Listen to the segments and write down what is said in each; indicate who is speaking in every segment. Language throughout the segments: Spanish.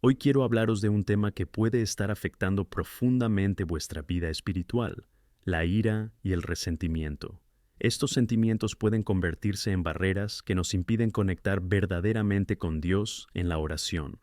Speaker 1: Hoy quiero hablaros de un tema que puede estar afectando profundamente vuestra vida espiritual: la ira y el resentimiento. Estos sentimientos pueden convertirse en barreras que nos impiden conectar verdaderamente con Dios en la oración.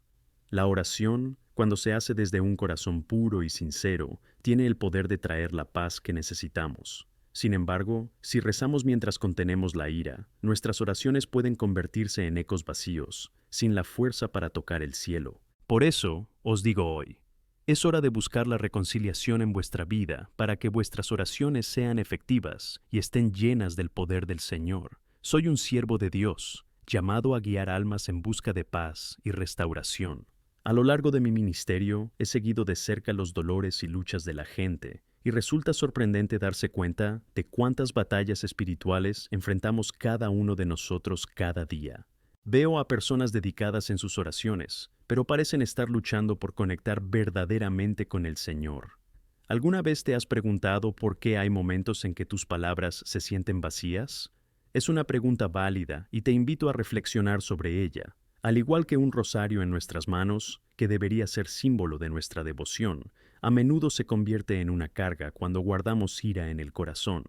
Speaker 1: La oración, cuando se hace desde un corazón puro y sincero, tiene el poder de traer la paz que necesitamos. Sin embargo, si rezamos mientras contenemos la ira, nuestras oraciones pueden convertirse en ecos vacíos, sin la fuerza para tocar el cielo. Por eso, os digo hoy, es hora de buscar la reconciliación en vuestra vida para que vuestras oraciones sean efectivas y estén llenas del poder del Señor. Soy un siervo de Dios, llamado a guiar almas en busca de paz y restauración. A lo largo de mi ministerio, he seguido de cerca los dolores y luchas de la gente, y resulta sorprendente darse cuenta de cuántas batallas espirituales enfrentamos cada uno de nosotros cada día. Veo a personas dedicadas en sus oraciones, pero parecen estar luchando por conectar verdaderamente con el Señor. ¿Alguna vez te has preguntado por qué hay momentos en que tus palabras se sienten vacías? Es una pregunta válida y te invito a reflexionar sobre ella. Al igual que un rosario en nuestras manos, que debería ser símbolo de nuestra devoción, a menudo se convierte en una carga cuando guardamos ira en el corazón.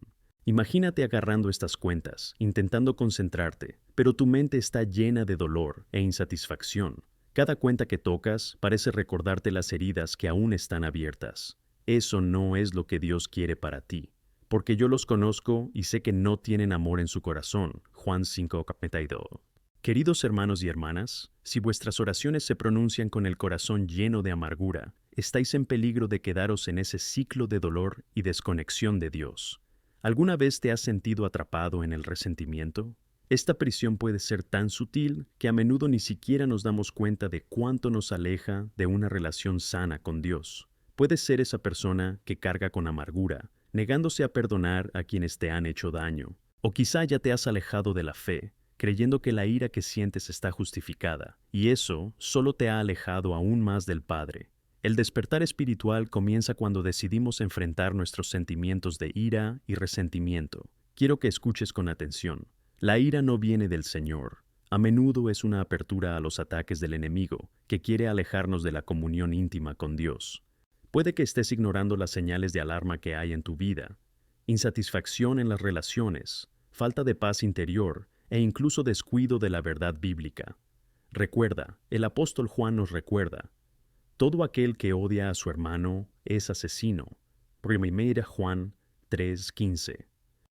Speaker 1: Imagínate agarrando estas cuentas, intentando concentrarte, pero tu mente está llena de dolor e insatisfacción. Cada cuenta que tocas parece recordarte las heridas que aún están abiertas. Eso no es lo que Dios quiere para ti, porque yo los conozco y sé que no tienen amor en su corazón. Juan 5:42. Queridos hermanos y hermanas, si vuestras oraciones se pronuncian con el corazón lleno de amargura, estáis en peligro de quedaros en ese ciclo de dolor y desconexión de Dios. ¿Alguna vez te has sentido atrapado en el resentimiento? Esta prisión puede ser tan sutil que a menudo ni siquiera nos damos cuenta de cuánto nos aleja de una relación sana con Dios. Puedes ser esa persona que carga con amargura, negándose a perdonar a quienes te han hecho daño. O quizá ya te has alejado de la fe, creyendo que la ira que sientes está justificada, y eso solo te ha alejado aún más del Padre. El despertar espiritual comienza cuando decidimos enfrentar nuestros sentimientos de ira y resentimiento. Quiero que escuches con atención. La ira no viene del Señor. A menudo es una apertura a los ataques del enemigo, que quiere alejarnos de la comunión íntima con Dios. Puede que estés ignorando las señales de alarma que hay en tu vida: insatisfacción en las relaciones, falta de paz interior e incluso descuido de la verdad bíblica. Recuerda, el apóstol Juan nos recuerda: todo aquel que odia a su hermano es asesino. Primera Juan 3:15.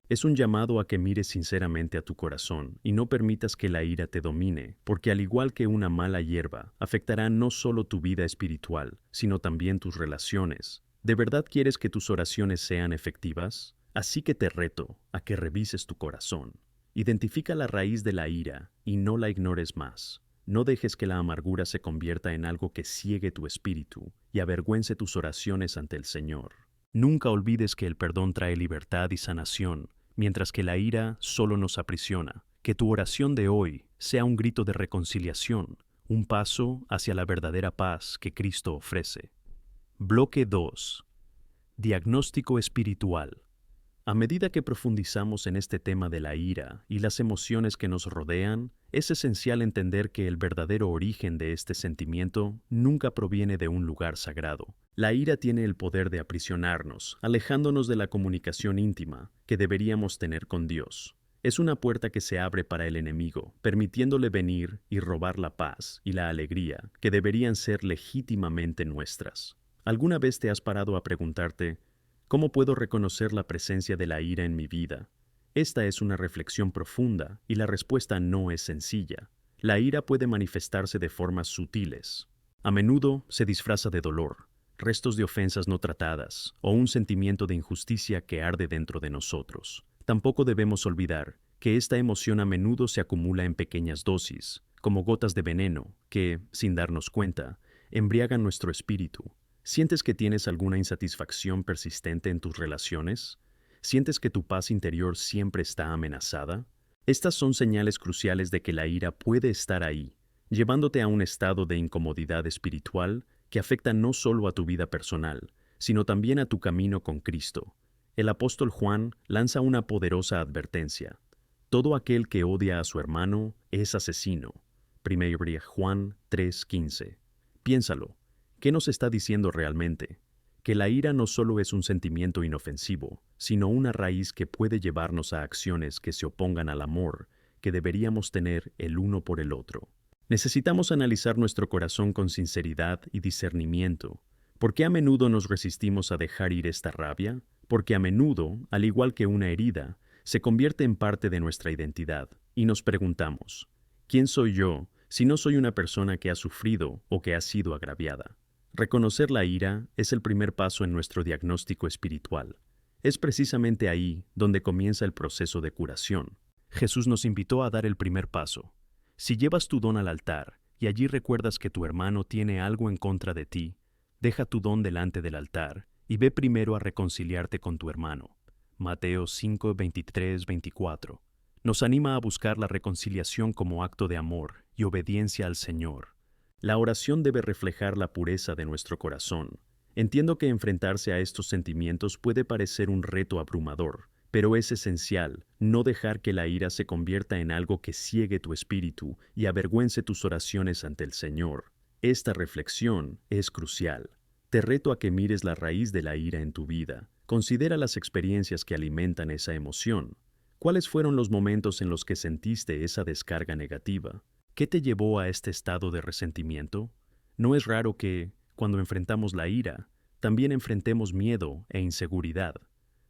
Speaker 1: Es un llamado a que mires sinceramente a tu corazón y no permitas que la ira te domine, porque al igual que una mala hierba, afectará no solo tu vida espiritual, sino también tus relaciones. ¿De verdad quieres que tus oraciones sean efectivas? Así que te reto a que revises tu corazón. Identifica la raíz de la ira y no la ignores más. No dejes que la amargura se convierta en algo que ciegue tu espíritu y avergüence tus oraciones ante el Señor. Nunca olvides que el perdón trae libertad y sanación, mientras que la ira solo nos aprisiona. Que tu oración de hoy sea un grito de reconciliación, un paso hacia la verdadera paz que Cristo ofrece. Bloque 2. Diagnóstico espiritual. A medida que profundizamos en este tema de la ira y las emociones que nos rodean, es esencial entender que el verdadero origen de este sentimiento nunca proviene de un lugar sagrado. La ira tiene el poder de aprisionarnos, alejándonos de la comunicación íntima que deberíamos tener con Dios. Es una puerta que se abre para el enemigo, permitiéndole venir y robar la paz y la alegría que deberían ser legítimamente nuestras. ¿Alguna vez te has parado a preguntarte: ¿cómo puedo reconocer la presencia de la ira en mi vida? Esta es una reflexión profunda y la respuesta no es sencilla. La ira puede manifestarse de formas sutiles. A menudo se disfraza de dolor, restos de ofensas no tratadas o un sentimiento de injusticia que arde dentro de nosotros. Tampoco debemos olvidar que esta emoción a menudo se acumula en pequeñas dosis, como gotas de veneno que, sin darnos cuenta, embriagan nuestro espíritu. ¿Sientes que tienes alguna insatisfacción persistente en tus relaciones? ¿Sientes que tu paz interior siempre está amenazada? Estas son señales cruciales de que la ira puede estar ahí, llevándote a un estado de incomodidad espiritual que afecta no solo a tu vida personal, sino también a tu camino con Cristo. El apóstol Juan lanza una poderosa advertencia: todo aquel que odia a su hermano es asesino. Primera Juan 3:15. Piénsalo. ¿Qué nos está diciendo realmente? Que la ira no solo es un sentimiento inofensivo, sino una raíz que puede llevarnos a acciones que se opongan al amor que deberíamos tener el uno por el otro. Necesitamos analizar nuestro corazón con sinceridad y discernimiento. ¿Por qué a menudo nos resistimos a dejar ir esta rabia? Porque a menudo, al igual que una herida, se convierte en parte de nuestra identidad, y nos preguntamos, ¿quién soy yo si no soy una persona que ha sufrido o que ha sido agraviada? Reconocer la ira es el primer paso en nuestro diagnóstico espiritual. Es precisamente ahí donde comienza el proceso de curación. Jesús nos invitó a dar el primer paso. Si llevas tu don al altar y allí recuerdas que tu hermano tiene algo en contra de ti, deja tu don delante del altar y ve primero a reconciliarte con tu hermano. Mateo 5, 23, 24. Nos anima a buscar la reconciliación como acto de amor y obediencia al Señor. La oración debe reflejar la pureza de nuestro corazón. Entiendo que enfrentarse a estos sentimientos puede parecer un reto abrumador, pero es esencial no dejar que la ira se convierta en algo que ciegue tu espíritu y avergüence tus oraciones ante el Señor. Esta reflexión es crucial. Te reto a que mires la raíz de la ira en tu vida. Considera las experiencias que alimentan esa emoción. ¿Cuáles fueron los momentos en los que sentiste esa descarga negativa? ¿Qué te llevó a este estado de resentimiento? No es raro que, cuando enfrentamos la ira, también enfrentemos miedo e inseguridad.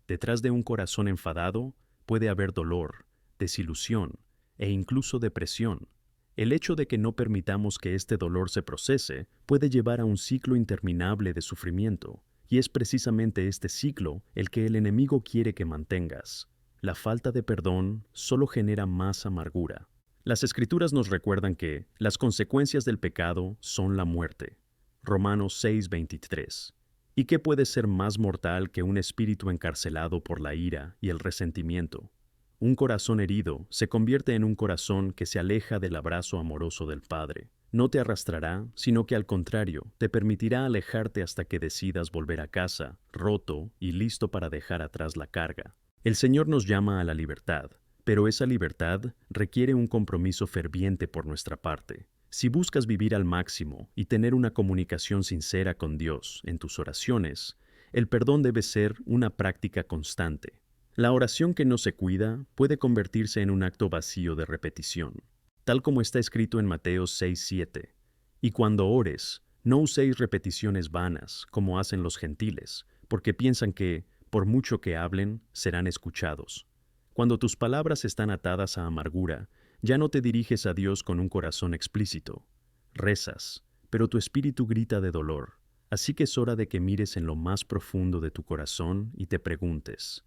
Speaker 1: Detrás de un corazón enfadado puede haber dolor, desilusión e incluso depresión. El hecho de que no permitamos que este dolor se procese puede llevar a un ciclo interminable de sufrimiento, y es precisamente este ciclo el que el enemigo quiere que mantengas. La falta de perdón solo genera más amargura. Las Escrituras nos recuerdan que las consecuencias del pecado son la muerte. Romanos 6:23. ¿Y qué puede ser más mortal que un espíritu encarcelado por la ira y el resentimiento? Un corazón herido se convierte en un corazón que se aleja del abrazo amoroso del Padre. No te arrastrará, sino que al contrario, te permitirá alejarte hasta que decidas volver a casa, roto y listo para dejar atrás la carga. El Señor nos llama a la libertad, pero esa libertad requiere un compromiso ferviente por nuestra parte. Si buscas vivir al máximo y tener una comunicación sincera con Dios en tus oraciones, el perdón debe ser una práctica constante. La oración que no se cuida puede convertirse en un acto vacío de repetición, tal como está escrito en Mateo 6:7. Y cuando ores, no uséis repeticiones vanas, como hacen los gentiles, porque piensan que, por mucho que hablen, serán escuchados. Cuando tus palabras están atadas a amargura, ya no te diriges a Dios con un corazón explícito. Rezas, pero tu espíritu grita de dolor. Así que es hora de que mires en lo más profundo de tu corazón y te preguntes,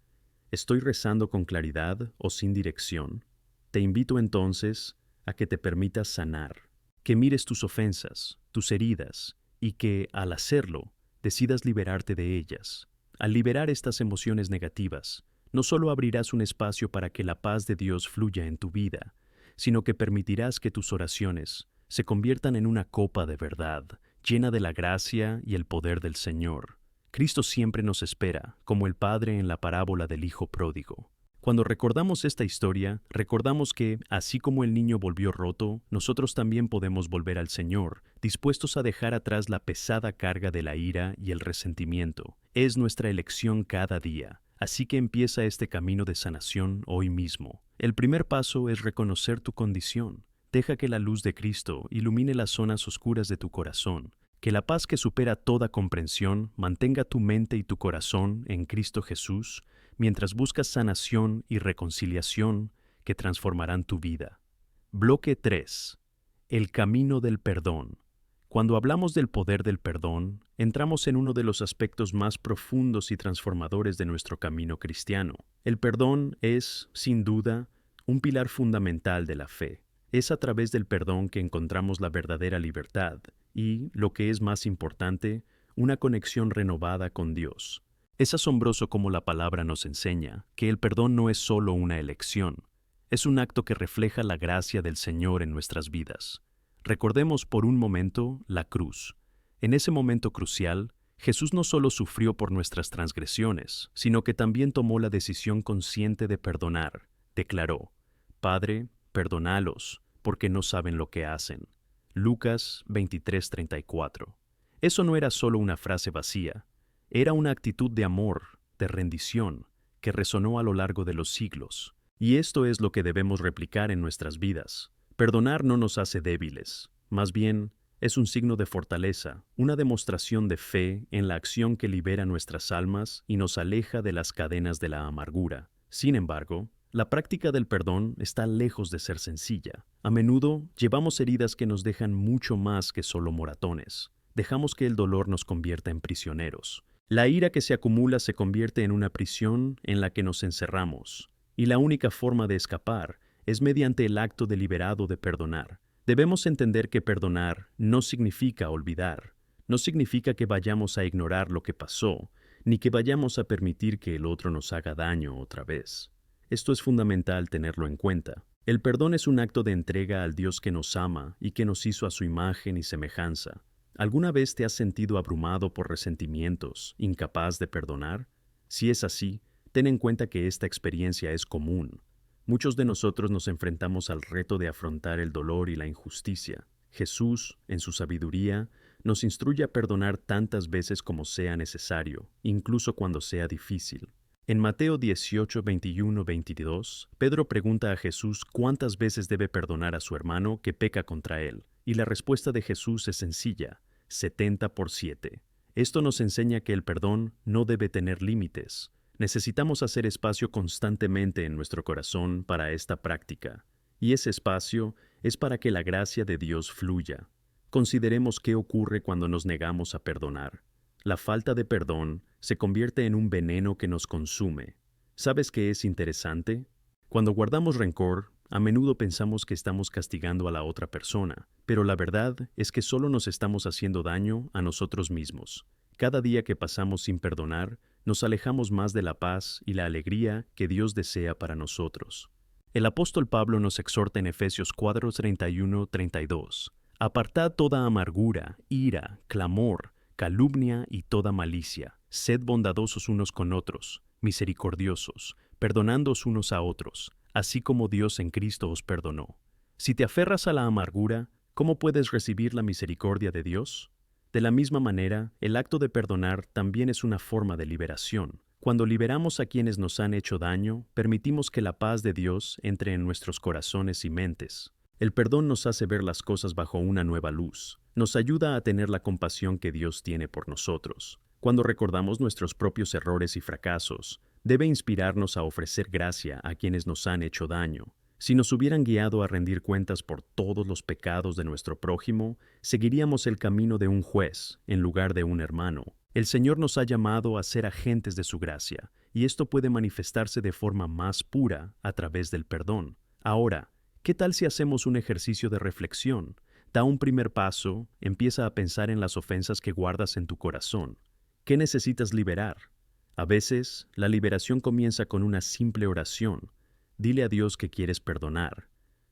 Speaker 1: ¿estoy rezando con claridad o sin dirección? Te invito entonces a que te permitas sanar, que mires tus ofensas, tus heridas, y que, al hacerlo, decidas liberarte de ellas. Al liberar estas emociones negativas, no solo abrirás un espacio para que la paz de Dios fluya en tu vida, sino que permitirás que tus oraciones se conviertan en una copa de verdad, llena de la gracia y el poder del Señor. Cristo siempre nos espera, como el Padre en la parábola del Hijo Pródigo. Cuando recordamos esta historia, recordamos que, así como el niño volvió roto, nosotros también podemos volver al Señor, dispuestos a dejar atrás la pesada carga de la ira y el resentimiento. Es nuestra elección cada día, así que empieza este camino de sanación hoy mismo. El primer paso es reconocer tu condición. Deja que la luz de Cristo ilumine las zonas oscuras de tu corazón. Que la paz que supera toda comprensión mantenga tu mente y tu corazón en Cristo Jesús, mientras buscas sanación y reconciliación que transformarán tu vida. Bloque 3. El camino del perdón. Cuando hablamos del poder del perdón, entramos en uno de los aspectos más profundos y transformadores de nuestro camino cristiano. El perdón es, sin duda, un pilar fundamental de la fe. Es a través del perdón que encontramos la verdadera libertad y, lo que es más importante, una conexión renovada con Dios. Es asombroso cómo la palabra nos enseña que el perdón no es solo una elección, es un acto que refleja la gracia del Señor en nuestras vidas. Recordemos por un momento la cruz. En ese momento crucial, Jesús no solo sufrió por nuestras transgresiones, sino que también tomó la decisión consciente de perdonar. Declaró, Padre, perdónalos, porque no saben lo que hacen. Lucas 23:34. Eso no era solo una frase vacía, era una actitud de amor, de rendición, que resonó a lo largo de los siglos. Y esto es lo que debemos replicar en nuestras vidas. Perdonar no nos hace débiles, más bien es un signo de fortaleza, una demostración de fe en la acción que libera nuestras almas y nos aleja de las cadenas de la amargura. Sin embargo, la práctica del perdón está lejos de ser sencilla. A menudo llevamos heridas que nos dejan mucho más que solo moratones. Dejamos que el dolor nos convierta en prisioneros. La ira que se acumula se convierte en una prisión en la que nos encerramos, y la única forma de escapar es mediante el acto deliberado de perdonar. Debemos entender que perdonar no significa olvidar, no significa que vayamos a ignorar lo que pasó, ni que vayamos a permitir que el otro nos haga daño otra vez. Esto es fundamental tenerlo en cuenta. El perdón es un acto de entrega al Dios que nos ama y que nos hizo a su imagen y semejanza. ¿Alguna vez te has sentido abrumado por resentimientos, incapaz de perdonar? Si es así, ten en cuenta que esta experiencia es común. Muchos de nosotros nos enfrentamos al reto de afrontar el dolor y la injusticia. Jesús, en su sabiduría, nos instruye a perdonar tantas veces como sea necesario, incluso cuando sea difícil. En Mateo 18, 21, 22, Pedro pregunta a Jesús cuántas veces debe perdonar a su hermano que peca contra él, y la respuesta de Jesús es sencilla: 70 por 7. Esto nos enseña que el perdón no debe tener límites. Necesitamos hacer espacio constantemente en nuestro corazón para esta práctica, y ese espacio es para que la gracia de Dios fluya. Consideremos qué ocurre cuando nos negamos a perdonar. La falta de perdón se convierte en un veneno que nos consume. ¿Sabes qué es interesante? Cuando guardamos rencor, a menudo pensamos que estamos castigando a la otra persona, pero la verdad es que solo nos estamos haciendo daño a nosotros mismos. Cada día que pasamos sin perdonar, nos alejamos más de la paz y la alegría que Dios desea para nosotros. El apóstol Pablo nos exhorta en Efesios 4:31-32. Apartad toda amargura, ira, clamor, calumnia y toda malicia. Sed bondadosos unos con otros, misericordiosos, perdonándoos unos a otros, así como Dios en Cristo os perdonó. Si te aferras a la amargura, ¿cómo puedes recibir la misericordia de Dios? De la misma manera, el acto de perdonar también es una forma de liberación. Cuando liberamos a quienes nos han hecho daño, permitimos que la paz de Dios entre en nuestros corazones y mentes. El perdón nos hace ver las cosas bajo una nueva luz. Nos ayuda a tener la compasión que Dios tiene por nosotros. Cuando recordamos nuestros propios errores y fracasos, debe inspirarnos a ofrecer gracia a quienes nos han hecho daño. Si nos hubieran guiado a rendir cuentas por todos los pecados de nuestro prójimo, seguiríamos el camino de un juez en lugar de un hermano. El Señor nos ha llamado a ser agentes de su gracia, y esto puede manifestarse de forma más pura a través del perdón. Ahora, ¿qué tal si hacemos un ejercicio de reflexión? Da un primer paso, empieza a pensar en las ofensas que guardas en tu corazón. ¿Qué necesitas liberar? A veces, la liberación comienza con una simple oración. Dile a Dios que quieres perdonar.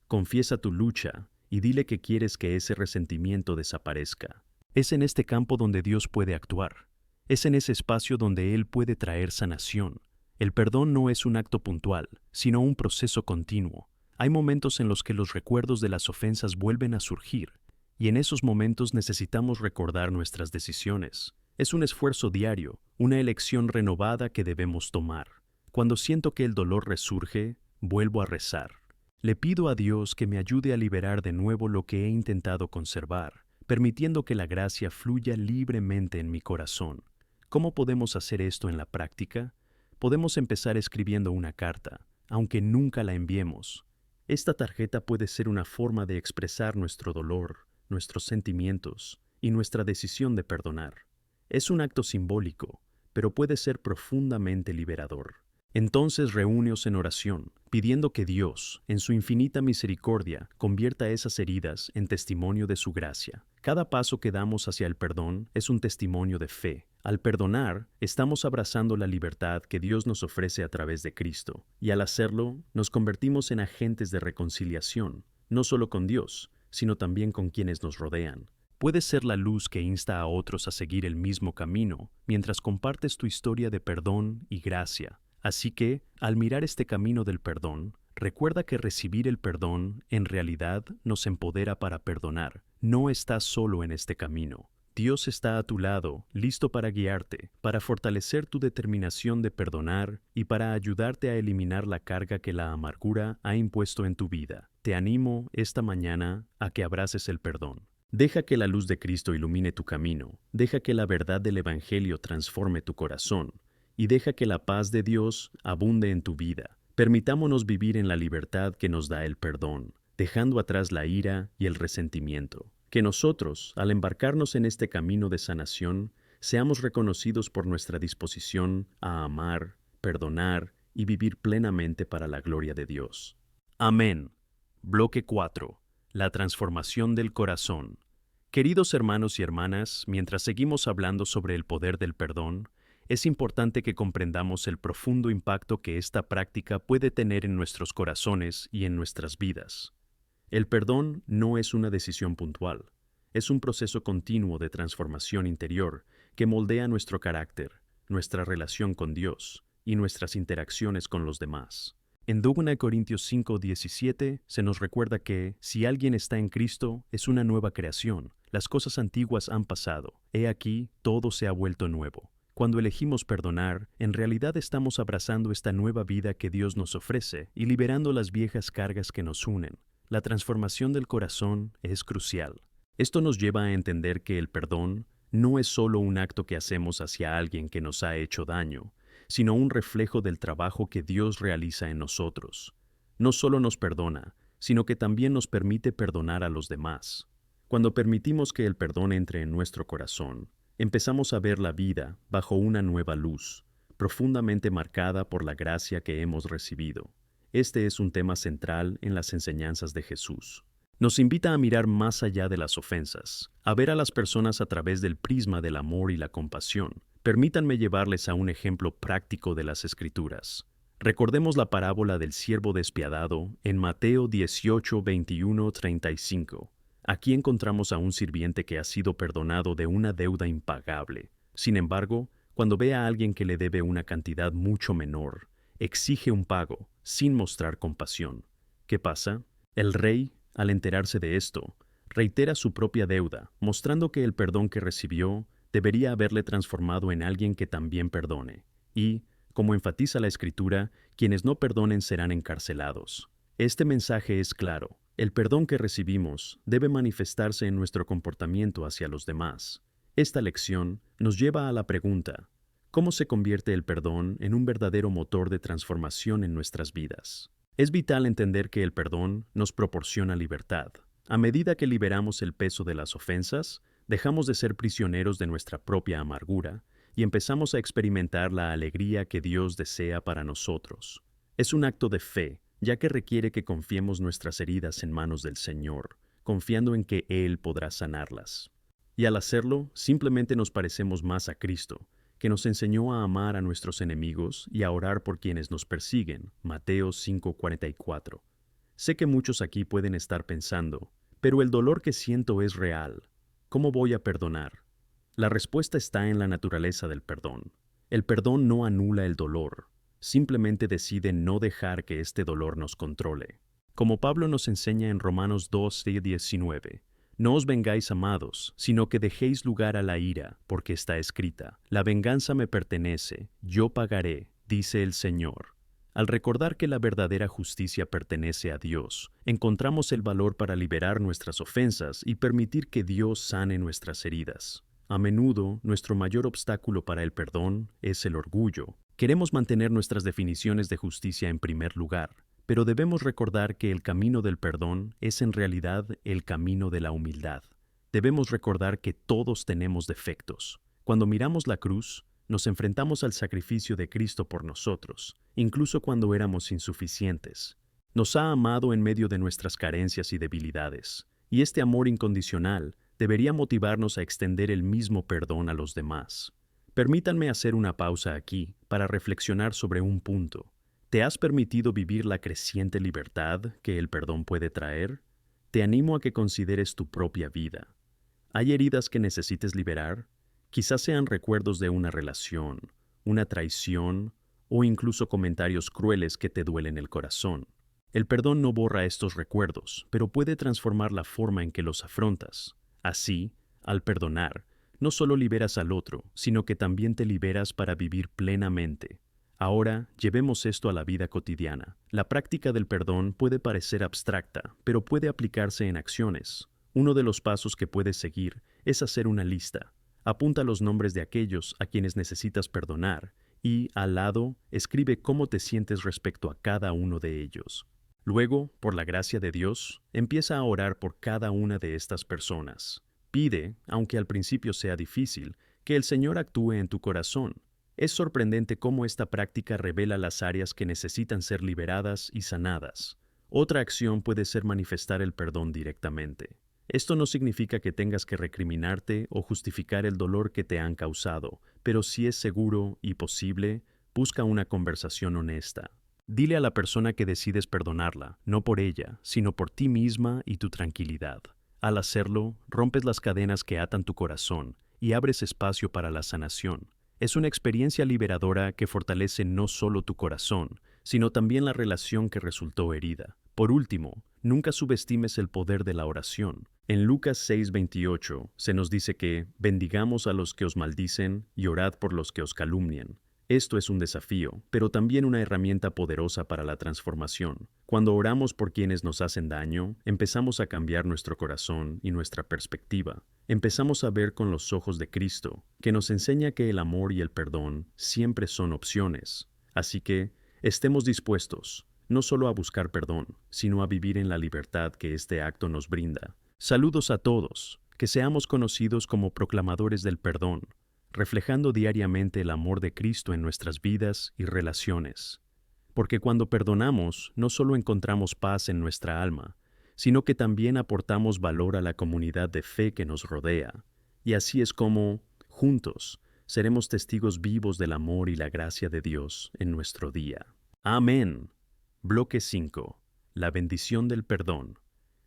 Speaker 1: Confiesa tu lucha y dile que quieres que ese resentimiento desaparezca. Es en este campo donde Dios puede actuar. Es en ese espacio donde Él puede traer sanación. El perdón no es un acto puntual, sino un proceso continuo. Hay momentos en los que los recuerdos de las ofensas vuelven a surgir, y en esos momentos necesitamos recordar nuestras decisiones. Es un esfuerzo diario, una elección renovada que debemos tomar. Cuando siento que el dolor resurge, vuelvo a rezar. Le pido a Dios que me ayude a liberar de nuevo lo que he intentado conservar, permitiendo que la gracia fluya libremente en mi corazón. ¿Cómo podemos hacer esto en la práctica? Podemos empezar escribiendo una carta, aunque nunca la enviemos. Esta tarjeta puede ser una forma de expresar nuestro dolor, nuestros sentimientos y nuestra decisión de perdonar. Es un acto simbólico, pero puede ser profundamente liberador. Entonces reúneos en oración, pidiendo que Dios, en su infinita misericordia, convierta esas heridas en testimonio de su gracia. Cada paso que damos hacia el perdón es un testimonio de fe. Al perdonar, estamos abrazando la libertad que Dios nos ofrece a través de Cristo, y al hacerlo, nos convertimos en agentes de reconciliación, no solo con Dios, sino también con quienes nos rodean. Puedes ser la luz que insta a otros a seguir el mismo camino, mientras compartes tu historia de perdón y gracia. Así que, al mirar este camino del perdón, recuerda que recibir el perdón en realidad nos empodera para perdonar, No estás solo en este camino. Dios está a tu lado, listo para guiarte, para fortalecer tu determinación de perdonar y para ayudarte a eliminar la carga que la amargura ha impuesto en tu vida. Te animo esta mañana a que abraces el perdón. Deja que la luz de Cristo ilumine tu camino, deja que la verdad del Evangelio transforme tu corazón y deja que la paz de Dios abunde en tu vida. Permitámonos vivir en la libertad que nos da el perdón, dejando atrás la ira y el resentimiento. Que nosotros, al embarcarnos en este camino de sanación, seamos reconocidos por nuestra disposición a amar, perdonar y vivir plenamente para la gloria de Dios. Amén. Bloque 4. La transformación del corazón. Queridos hermanos y hermanas, mientras seguimos hablando sobre el poder del perdón, es importante que comprendamos el profundo impacto que esta práctica puede tener en nuestros corazones y en nuestras vidas. El perdón no es una decisión puntual, es un proceso continuo de transformación interior que moldea nuestro carácter, nuestra relación con Dios y nuestras interacciones con los demás. En 2 Corintios 5:17 se nos recuerda que, si alguien está en Cristo, es una nueva creación. Las cosas antiguas han pasado. He aquí, todo se ha vuelto nuevo. Cuando elegimos perdonar, en realidad estamos abrazando esta nueva vida que Dios nos ofrece y liberando las viejas cargas que nos unen. La transformación del corazón es crucial. Esto nos lleva a entender que el perdón no es solo un acto que hacemos hacia alguien que nos ha hecho daño, sino un reflejo del trabajo que Dios realiza en nosotros. No solo nos perdona, sino que también nos permite perdonar a los demás. Cuando permitimos que el perdón entre en nuestro corazón, empezamos a ver la vida bajo una nueva luz, profundamente marcada por la gracia que hemos recibido. Este es un tema central en las enseñanzas de Jesús. Nos invita a mirar más allá de las ofensas, a ver a las personas a través del prisma del amor y la compasión. Permítanme llevarles a un ejemplo práctico de las Escrituras. Recordemos la parábola del siervo despiadado en Mateo 18, 21, 35. Aquí encontramos a un sirviente que ha sido perdonado de una deuda impagable. Sin embargo, cuando ve a alguien que le debe una cantidad mucho menor, exige un pago, sin mostrar compasión. ¿Qué pasa? El rey, al enterarse de esto, reitera su propia deuda, mostrando que el perdón que recibió debería haberle transformado en alguien que también perdone. Y, como enfatiza la Escritura, quienes no perdonen serán encarcelados. Este mensaje es claro. El perdón que recibimos debe manifestarse en nuestro comportamiento hacia los demás. Esta lección nos lleva a la pregunta: ¿cómo se convierte el perdón en un verdadero motor de transformación en nuestras vidas? Es vital entender que el perdón nos proporciona libertad. A medida que liberamos el peso de las ofensas, dejamos de ser prisioneros de nuestra propia amargura y empezamos a experimentar la alegría que Dios desea para nosotros. Es un acto de fe, ya que requiere que confiemos nuestras heridas en manos del Señor, confiando en que Él podrá sanarlas. Y al hacerlo, simplemente nos parecemos más a Cristo, que nos enseñó a amar a nuestros enemigos y a orar por quienes nos persiguen. Mateo 5:44. Sé que muchos aquí pueden estar pensando, pero el dolor que siento es real. ¿Cómo voy a perdonar? La respuesta está en la naturaleza del perdón. El perdón no anula el dolor, simplemente decide no dejar que este dolor nos controle. Como Pablo nos enseña en Romanos 12:19, no os vengáis, amados, sino que dejéis lugar a la ira, porque está escrita: la venganza me pertenece, yo pagaré, dice el Señor. Al recordar que la verdadera justicia pertenece a Dios, encontramos el valor para liberar nuestras ofensas y permitir que Dios sane nuestras heridas. A menudo, nuestro mayor obstáculo para el perdón es el orgullo. Queremos mantener nuestras definiciones de justicia en primer lugar, pero debemos recordar que el camino del perdón es en realidad el camino de la humildad. Debemos recordar que todos tenemos defectos. Cuando miramos la cruz, nos enfrentamos al sacrificio de Cristo por nosotros, incluso cuando éramos insuficientes. Nos ha amado en medio de nuestras carencias y debilidades, y este amor incondicional debería motivarnos a extender el mismo perdón a los demás. Permítanme hacer una pausa aquí para reflexionar sobre un punto. ¿Te has permitido vivir la creciente libertad que el perdón puede traer? Te animo a que consideres tu propia vida. ¿Hay heridas que necesites liberar? Quizás sean recuerdos de una relación, una traición o incluso comentarios crueles que te duelen el corazón. El perdón no borra estos recuerdos, pero puede transformar la forma en que los afrontas. Así, al perdonar, no solo liberas al otro, sino que también te liberas para vivir plenamente. Ahora, llevemos esto a la vida cotidiana. La práctica del perdón puede parecer abstracta, pero puede aplicarse en acciones. Uno de los pasos que puedes seguir es hacer una lista. Apunta los nombres de aquellos a quienes necesitas perdonar y, al lado, escribe cómo te sientes respecto a cada uno de ellos. Luego, por la gracia de Dios, empieza a orar por cada una de estas personas. Pide, aunque al principio sea difícil, que el Señor actúe en tu corazón. Es sorprendente cómo esta práctica revela las áreas que necesitan ser liberadas y sanadas. Otra acción puede ser manifestar el perdón directamente. Esto no significa que tengas que recriminarte o justificar el dolor que te han causado, pero si es seguro y posible, busca una conversación honesta. Dile a la persona que decides perdonarla, no por ella, sino por ti misma y tu tranquilidad. Al hacerlo, rompes las cadenas que atan tu corazón y abres espacio para la sanación. Es una experiencia liberadora que fortalece no solo tu corazón, sino también la relación que resultó herida. Por último, nunca subestimes el poder de la oración. En Lucas 6:28 se nos dice que bendigamos a los que os maldicen y orad por los que os calumnian. Esto es un desafío, pero también una herramienta poderosa para la transformación. Cuando oramos por quienes nos hacen daño, empezamos a cambiar nuestro corazón y nuestra perspectiva. Empezamos a ver con los ojos de Cristo, que nos enseña que el amor y el perdón siempre son opciones. Así que, estemos dispuestos, no solo a buscar perdón, sino a vivir en la libertad que este acto nos brinda. Saludos a todos, que seamos conocidos como proclamadores del perdón, reflejando diariamente el amor de Cristo en nuestras vidas y relaciones. Porque cuando perdonamos, no solo encontramos paz en nuestra alma, sino que también aportamos valor a la comunidad de fe que nos rodea. Y así es como, juntos, seremos testigos vivos del amor y la gracia de Dios en nuestro día. Amén. Bloque 5. La bendición del perdón.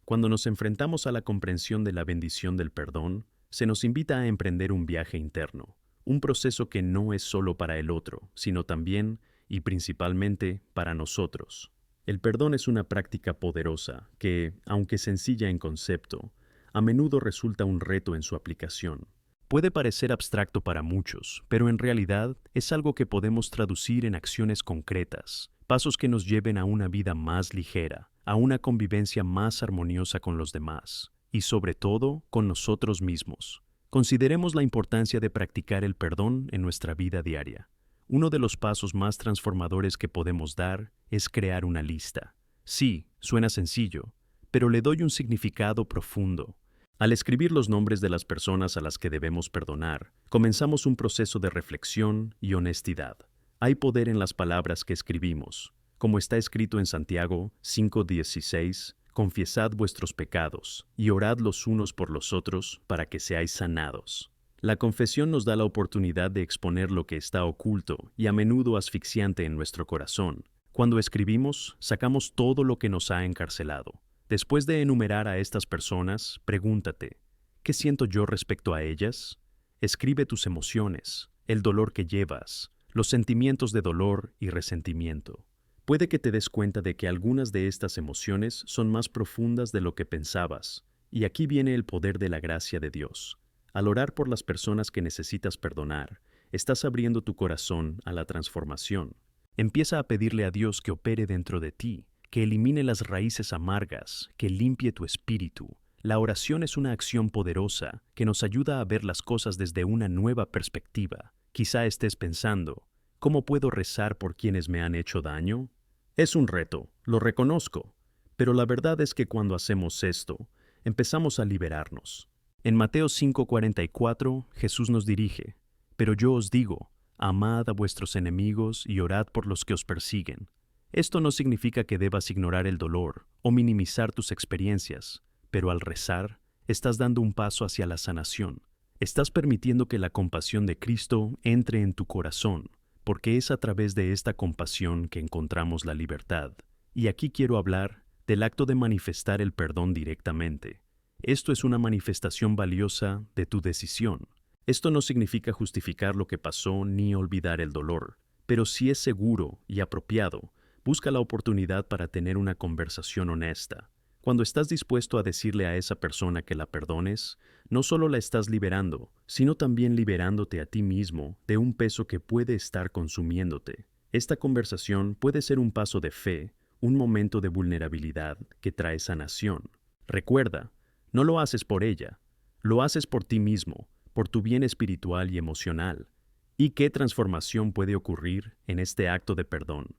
Speaker 1: Cuando nos enfrentamos a la comprensión de la bendición del perdón, se nos invita a emprender un viaje interno, un proceso que no es solo para el otro, sino también y principalmente para nosotros. El perdón es una práctica poderosa que, aunque sencilla en concepto, a menudo resulta un reto en su aplicación. Puede parecer abstracto para muchos, pero en realidad es algo que podemos traducir en acciones concretas, pasos que nos lleven a una vida más ligera, a una convivencia más armoniosa con los demás y, sobre todo, con nosotros mismos. Consideremos la importancia de practicar el perdón en nuestra vida diaria. Uno de los pasos más transformadores que podemos dar es crear una lista. Sí, suena sencillo, pero le doy un significado profundo. Al escribir los nombres de las personas a las que debemos perdonar, comenzamos un proceso de reflexión y honestidad. Hay poder en las palabras que escribimos. Como está escrito en Santiago 5:16, confiesad vuestros pecados y orad los unos por los otros para que seáis sanados. La confesión nos da la oportunidad de exponer lo que está oculto y a menudo asfixiante en nuestro corazón. Cuando escribimos, sacamos todo lo que nos ha encarcelado. Después de enumerar a estas personas, pregúntate, ¿qué siento yo respecto a ellas? Escribe tus emociones, el dolor que llevas, los sentimientos de dolor y resentimiento. Puede que te des cuenta de que algunas de estas emociones son más profundas de lo que pensabas, y aquí viene el poder de la gracia de Dios. Al orar por las personas que necesitas perdonar, estás abriendo tu corazón a la transformación. Empieza a pedirle a Dios que opere dentro de ti, que elimine las raíces amargas, que limpie tu espíritu. La oración es una acción poderosa que nos ayuda a ver las cosas desde una nueva perspectiva. Quizá estés pensando, ¿cómo puedo rezar por quienes me han hecho daño? Es un reto, lo reconozco, pero la verdad es que cuando hacemos esto, empezamos a liberarnos. En Mateo 5:44, Jesús nos dirige, pero yo os digo, amad a vuestros enemigos y orad por los que os persiguen. Esto no significa que debas ignorar el dolor o minimizar tus experiencias, pero al rezar, estás dando un paso hacia la sanación. Estás permitiendo que la compasión de Cristo entre en tu corazón, porque es a través de esta compasión que encontramos la libertad. Y aquí quiero hablar del acto de manifestar el perdón directamente. Esto es una manifestación valiosa de tu decisión. Esto no significa justificar lo que pasó ni olvidar el dolor, pero sí es seguro y apropiado Busca la oportunidad para tener una conversación honesta. Cuando estás dispuesto a decirle a esa persona que la perdones, no solo la estás liberando, sino también liberándote a ti mismo de un peso que puede estar consumiéndote. Esta conversación puede ser un paso de fe, un momento de vulnerabilidad que trae sanación. Recuerda, no lo haces por ella, lo haces por ti mismo, por tu bien espiritual y emocional. ¿Y qué transformación puede ocurrir en este acto de perdón?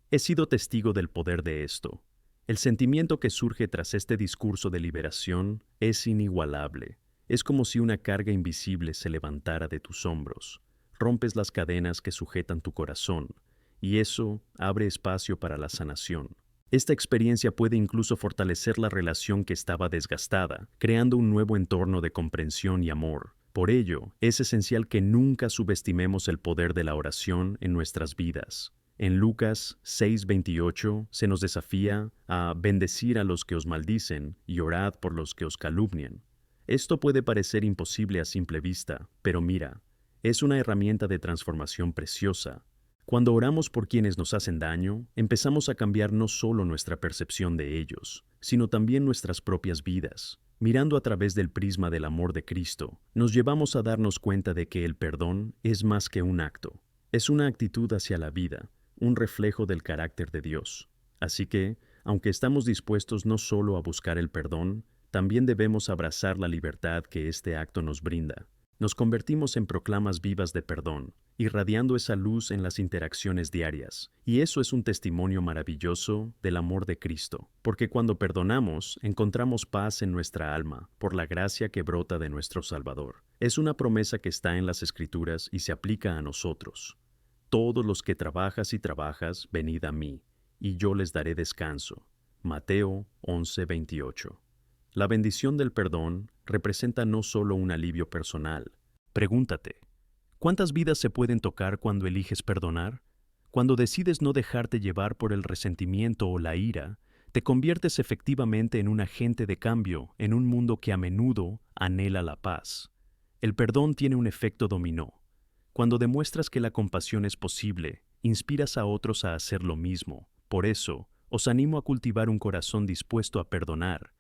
Speaker 1: He sido testigo del poder de esto. El sentimiento que surge tras este discurso de liberación es inigualable. Es como si una carga invisible se levantara de tus hombros. Rompes las cadenas que sujetan tu corazón, y eso abre espacio para la sanación. Esta experiencia puede incluso fortalecer la relación que estaba desgastada, creando un nuevo entorno de comprensión y amor. Por ello, es esencial que nunca subestimemos el poder de la oración en nuestras vidas. En Lucas 6:28 se nos desafía a bendecir a los que os maldicen y orad por los que os calumnian. Esto puede parecer imposible a simple vista, pero mira, es una herramienta de transformación preciosa. Cuando oramos por quienes nos hacen daño, empezamos a cambiar no solo nuestra percepción de ellos, sino también nuestras propias vidas. Mirando a través del prisma del amor de Cristo, nos llevamos a darnos cuenta de que el perdón es más que un acto, es una actitud hacia la vida, un reflejo del carácter de Dios. Así que, aunque estamos dispuestos no solo a buscar el perdón, también debemos abrazar la libertad que este acto nos brinda. Nos convertimos en proclamas vivas de perdón, irradiando esa luz en las interacciones diarias. Y eso es un testimonio maravilloso del amor de Cristo, porque cuando perdonamos, encontramos paz en nuestra alma, por la gracia que brota de nuestro Salvador. Es una promesa que está en las Escrituras y se aplica a nosotros. Todos los que trabajas y trabajas, venid a mí, y yo les daré descanso. Mateo 11:28. La bendición del perdón representa no solo un alivio personal. Pregúntate, ¿cuántas vidas se pueden tocar cuando eliges perdonar? Cuando decides no dejarte llevar por el resentimiento o la ira, te conviertes efectivamente en un agente de cambio en un mundo que a menudo anhela la paz. El perdón tiene un efecto dominó. Cuando demuestras que la compasión es posible, inspiras a otros a hacer lo mismo. Por eso, os animo a cultivar un corazón dispuesto a perdonar,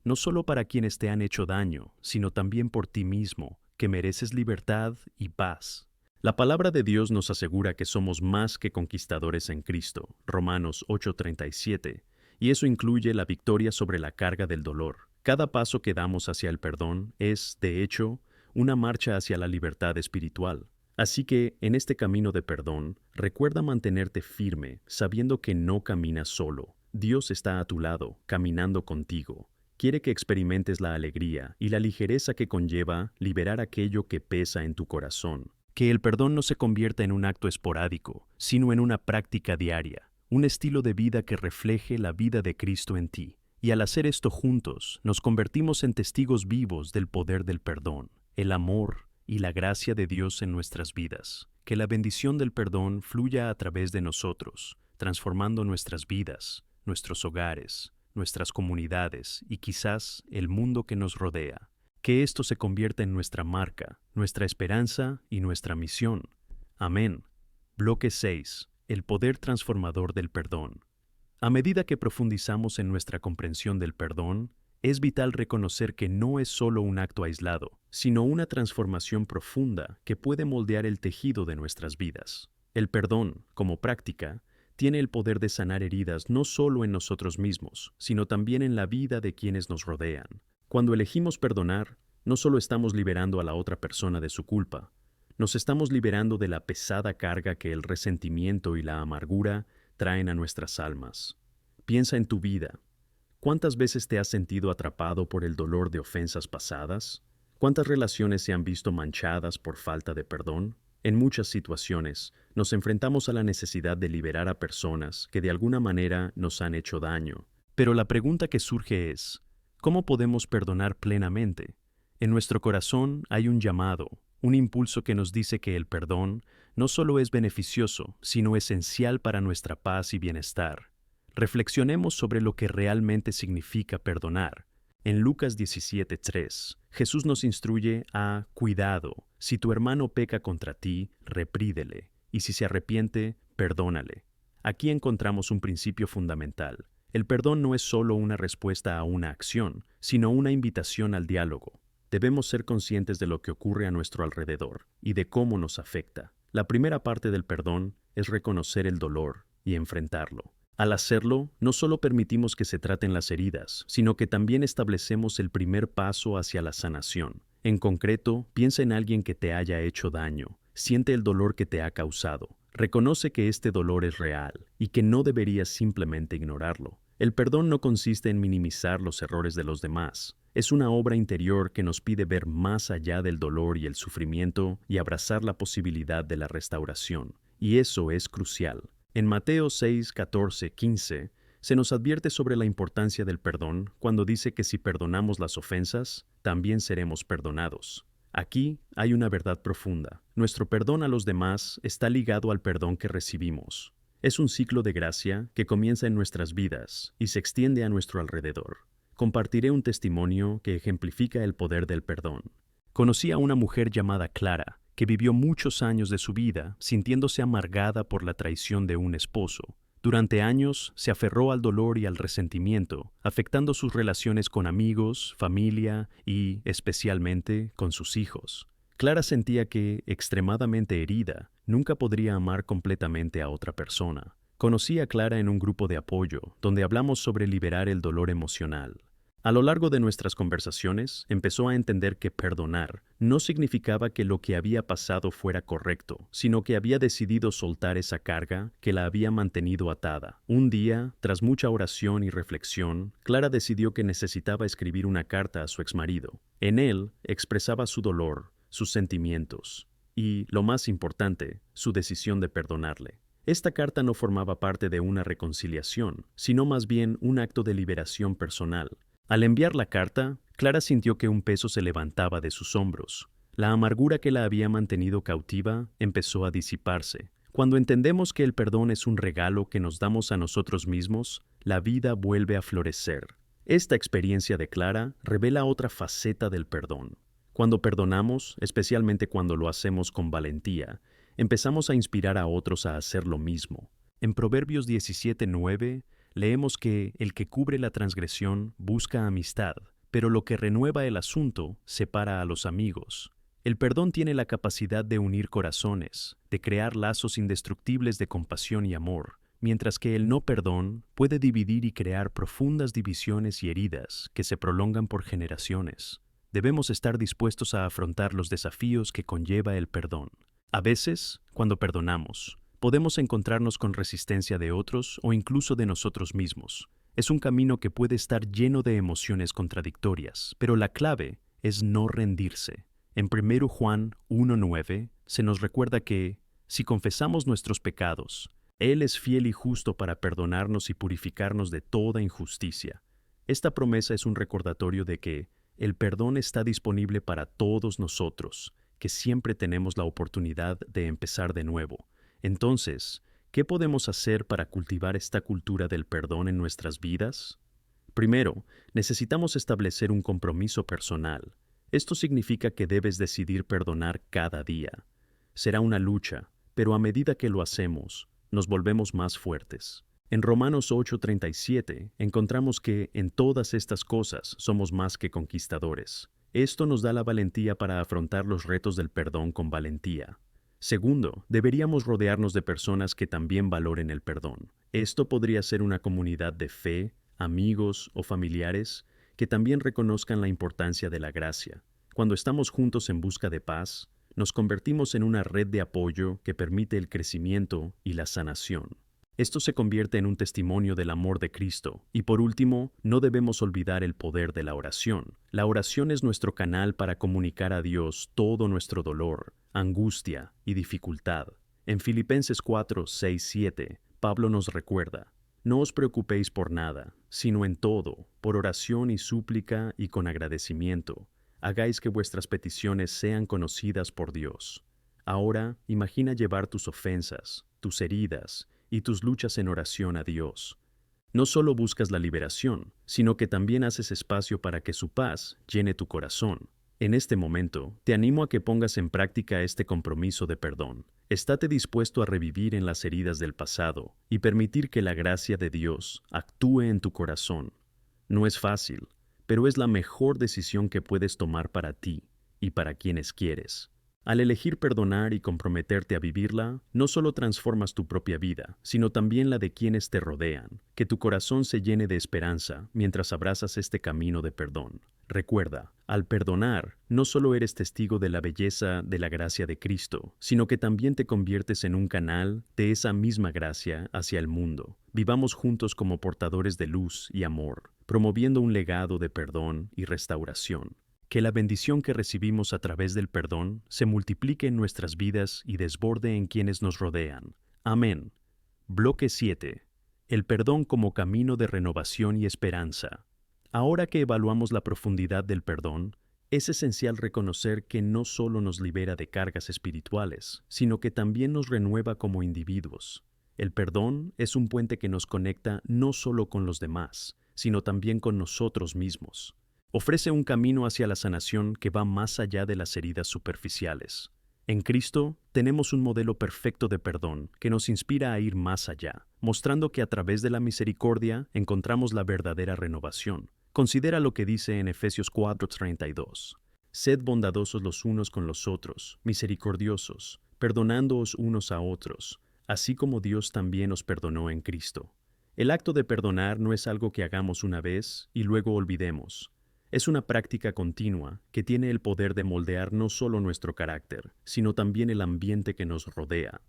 Speaker 1: no solo para quienes te han hecho daño, sino también por ti mismo, que mereces libertad y paz. La palabra de Dios nos asegura que somos más que conquistadores en Cristo, Romanos 8:37, y eso incluye la victoria sobre la carga del dolor. Cada paso que damos hacia el perdón es, de hecho, una marcha hacia la libertad espiritual. Así que, en este camino de perdón, recuerda mantenerte firme, sabiendo que no caminas solo. Dios está a tu lado, caminando contigo. Quiere que experimentes la alegría y la ligereza que conlleva liberar aquello que pesa en tu corazón. Que el perdón no se convierta en un acto esporádico, sino en una práctica diaria, un estilo de vida que refleje la vida de Cristo en ti. Y al hacer esto juntos, nos convertimos en testigos vivos del poder del perdón, el amor y la gracia de Dios en nuestras vidas. Que la bendición del perdón fluya a través de nosotros, transformando nuestras vidas, nuestros hogares, nuestras comunidades y quizás el mundo que nos rodea. Que esto se convierta en nuestra marca, nuestra esperanza y nuestra misión. Amén. Bloque 6. El poder transformador del perdón. A medida que profundizamos en nuestra comprensión del perdón, es vital reconocer que no es solo un acto aislado, sino una transformación profunda que puede moldear el tejido de nuestras vidas. El perdón, como práctica, tiene el poder de sanar heridas no solo en nosotros mismos, sino también en la vida de quienes nos rodean. Cuando elegimos perdonar, no solo estamos liberando a la otra persona de su culpa, nos estamos liberando de la pesada carga que el resentimiento y la amargura traen a nuestras almas. Piensa en tu vida. ¿Cuántas veces te has sentido atrapado por el dolor de ofensas pasadas? ¿Cuántas relaciones se han visto manchadas por falta de perdón? En muchas situaciones, nos enfrentamos a la necesidad de liberar a personas que de alguna manera nos han hecho daño. Pero la pregunta que surge es, ¿cómo podemos perdonar plenamente? En nuestro corazón hay un llamado, un impulso que nos dice que el perdón no solo es beneficioso, sino esencial para nuestra paz y bienestar. Reflexionemos sobre lo que realmente significa perdonar. En Lucas 17:3, Jesús nos instruye a cuidado. Si tu hermano peca contra ti, reprídele, y si se arrepiente, perdónale. Aquí encontramos un principio fundamental. El perdón no es solo una respuesta a una acción, sino una invitación al diálogo. Debemos ser conscientes de lo que ocurre a nuestro alrededor y de cómo nos afecta. La primera parte del perdón es reconocer el dolor y enfrentarlo. Al hacerlo, no solo permitimos que se traten las heridas, sino que también establecemos el primer paso hacia la sanación. En concreto, piensa en alguien que te haya hecho daño. Siente el dolor que te ha causado. Reconoce que este dolor es real y que no deberías simplemente ignorarlo. El perdón no consiste en minimizar los errores de los demás. Es una obra interior que nos pide ver más allá del dolor y el sufrimiento y abrazar la posibilidad de la restauración. Y eso es crucial. En Mateo 6, 14, 15, se nos advierte sobre la importancia del perdón cuando dice que si perdonamos las ofensas, también seremos perdonados. Aquí hay una verdad profunda. Nuestro perdón a los demás está ligado al perdón que recibimos. Es un ciclo de gracia que comienza en nuestras vidas y se extiende a nuestro alrededor. Compartiré un testimonio que ejemplifica el poder del perdón. Conocí a una mujer llamada Clara, que vivió muchos años de su vida sintiéndose amargada por la traición de un esposo. Durante años se aferró al dolor y al resentimiento, afectando sus relaciones con amigos, familia y, especialmente, con sus hijos. Clara sentía que, extremadamente herida, nunca podría amar completamente a otra persona. Conocí a Clara en un grupo de apoyo, donde hablamos sobre liberar el dolor emocional. A lo largo de nuestras conversaciones, empezó a entender que perdonar no significaba que lo que había pasado fuera correcto, sino que había decidido soltar esa carga que la había mantenido atada. Un día, tras mucha oración y reflexión, Clara decidió que necesitaba escribir una carta a su exmarido. En él, expresaba su dolor, sus sentimientos y, lo más importante, su decisión de perdonarle. Esta carta no formaba parte de una reconciliación, sino más bien un acto de liberación personal. Al enviar la carta, Clara sintió que un peso se levantaba de sus hombros. La amargura que la había mantenido cautiva empezó a disiparse. Cuando entendemos que el perdón es un regalo que nos damos a nosotros mismos, la vida vuelve a florecer. Esta experiencia de Clara revela otra faceta del perdón. Cuando perdonamos, especialmente cuando lo hacemos con valentía, empezamos a inspirar a otros a hacer lo mismo. En Proverbios 17:9, leemos que el que cubre la transgresión busca amistad, pero lo que renueva el asunto separa a los amigos. El perdón tiene la capacidad de unir corazones, de crear lazos indestructibles de compasión y amor, mientras que el no perdón puede dividir y crear profundas divisiones y heridas que se prolongan por generaciones. Debemos estar dispuestos a afrontar los desafíos que conlleva el perdón. A veces, cuando perdonamos, podemos encontrarnos con resistencia de otros o incluso de nosotros mismos. Es un camino que puede estar lleno de emociones contradictorias, pero la clave es no rendirse. En 1 Juan 1:9 se nos recuerda que, si confesamos nuestros pecados, Él es fiel y justo para perdonarnos y purificarnos de toda injusticia. Esta promesa es un recordatorio de que el perdón está disponible para todos nosotros, que siempre tenemos la oportunidad de empezar de nuevo. Entonces, ¿qué podemos hacer para cultivar esta cultura del perdón en nuestras vidas? Primero, necesitamos establecer un compromiso personal. Esto significa que debes decidir perdonar cada día. Será una lucha, pero a medida que lo hacemos, nos volvemos más fuertes. En Romanos 8:37 encontramos que en todas estas cosas somos más que conquistadores. Esto nos da la valentía para afrontar los retos del perdón con valentía. Segundo, deberíamos rodearnos de personas que también valoren el perdón. Esto podría ser una comunidad de fe, amigos o familiares que también reconozcan la importancia de la gracia. Cuando estamos juntos en busca de paz, nos convertimos en una red de apoyo que permite el crecimiento y la sanación. Esto se convierte en un testimonio del amor de Cristo. Y por último, no debemos olvidar el poder de la oración. La oración es nuestro canal para comunicar a Dios todo nuestro dolor, angustia y dificultad. En Filipenses 4:6-7, Pablo nos recuerda: no os preocupéis por nada, sino en todo, por oración y súplica y con agradecimiento, hagáis que vuestras peticiones sean conocidas por Dios. Ahora, imagina llevar tus ofensas, tus heridas y tus luchas en oración a Dios. No solo buscas la liberación, sino que también haces espacio para que su paz llene tu corazón. En este momento, te animo a que pongas en práctica este compromiso de perdón. Estate dispuesto a revivir en las heridas del pasado y permitir que la gracia de Dios actúe en tu corazón. No es fácil, pero es la mejor decisión que puedes tomar para ti y para quienes quieres. Al elegir perdonar y comprometerte a vivirla, no solo transformas tu propia vida, sino también la de quienes te rodean. Que tu corazón se llene de esperanza mientras abrazas este camino de perdón. Recuerda, al perdonar, no solo eres testigo de la belleza de la gracia de Cristo, sino que también te conviertes en un canal de esa misma gracia hacia el mundo. Vivamos juntos como portadores de luz y amor, promoviendo un legado de perdón y restauración. Que la bendición que recibimos a través del perdón se multiplique en nuestras vidas y desborde en quienes nos rodean. Amén. Bloque 7. El perdón como camino de renovación y esperanza. Ahora que evaluamos la profundidad del perdón, es esencial reconocer que no solo nos libera de cargas espirituales, sino que también nos renueva como individuos. El perdón es un puente que nos conecta no solo con los demás, sino también con nosotros mismos. Ofrece un camino hacia la sanación que va más allá de las heridas superficiales. En Cristo tenemos un modelo perfecto de perdón que nos inspira a ir más allá, mostrando que a través de la misericordia encontramos la verdadera renovación. Considera lo que dice en Efesios 4:32. Sed bondadosos los unos con los otros, misericordiosos, perdonándoos unos a otros, así como Dios también os perdonó en Cristo. El acto de perdonar no es algo que hagamos una vez y luego olvidemos. Es una práctica continua que tiene el poder de moldear no solo nuestro carácter, sino también el ambiente que nos rodea.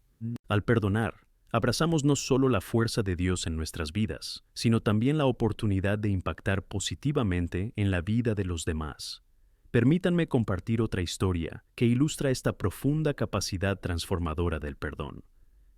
Speaker 1: Al perdonar, abrazamos no solo la fuerza de Dios en nuestras vidas, sino también la oportunidad de impactar positivamente en la vida de los demás. Permítanme compartir otra historia que ilustra esta profunda capacidad transformadora del perdón.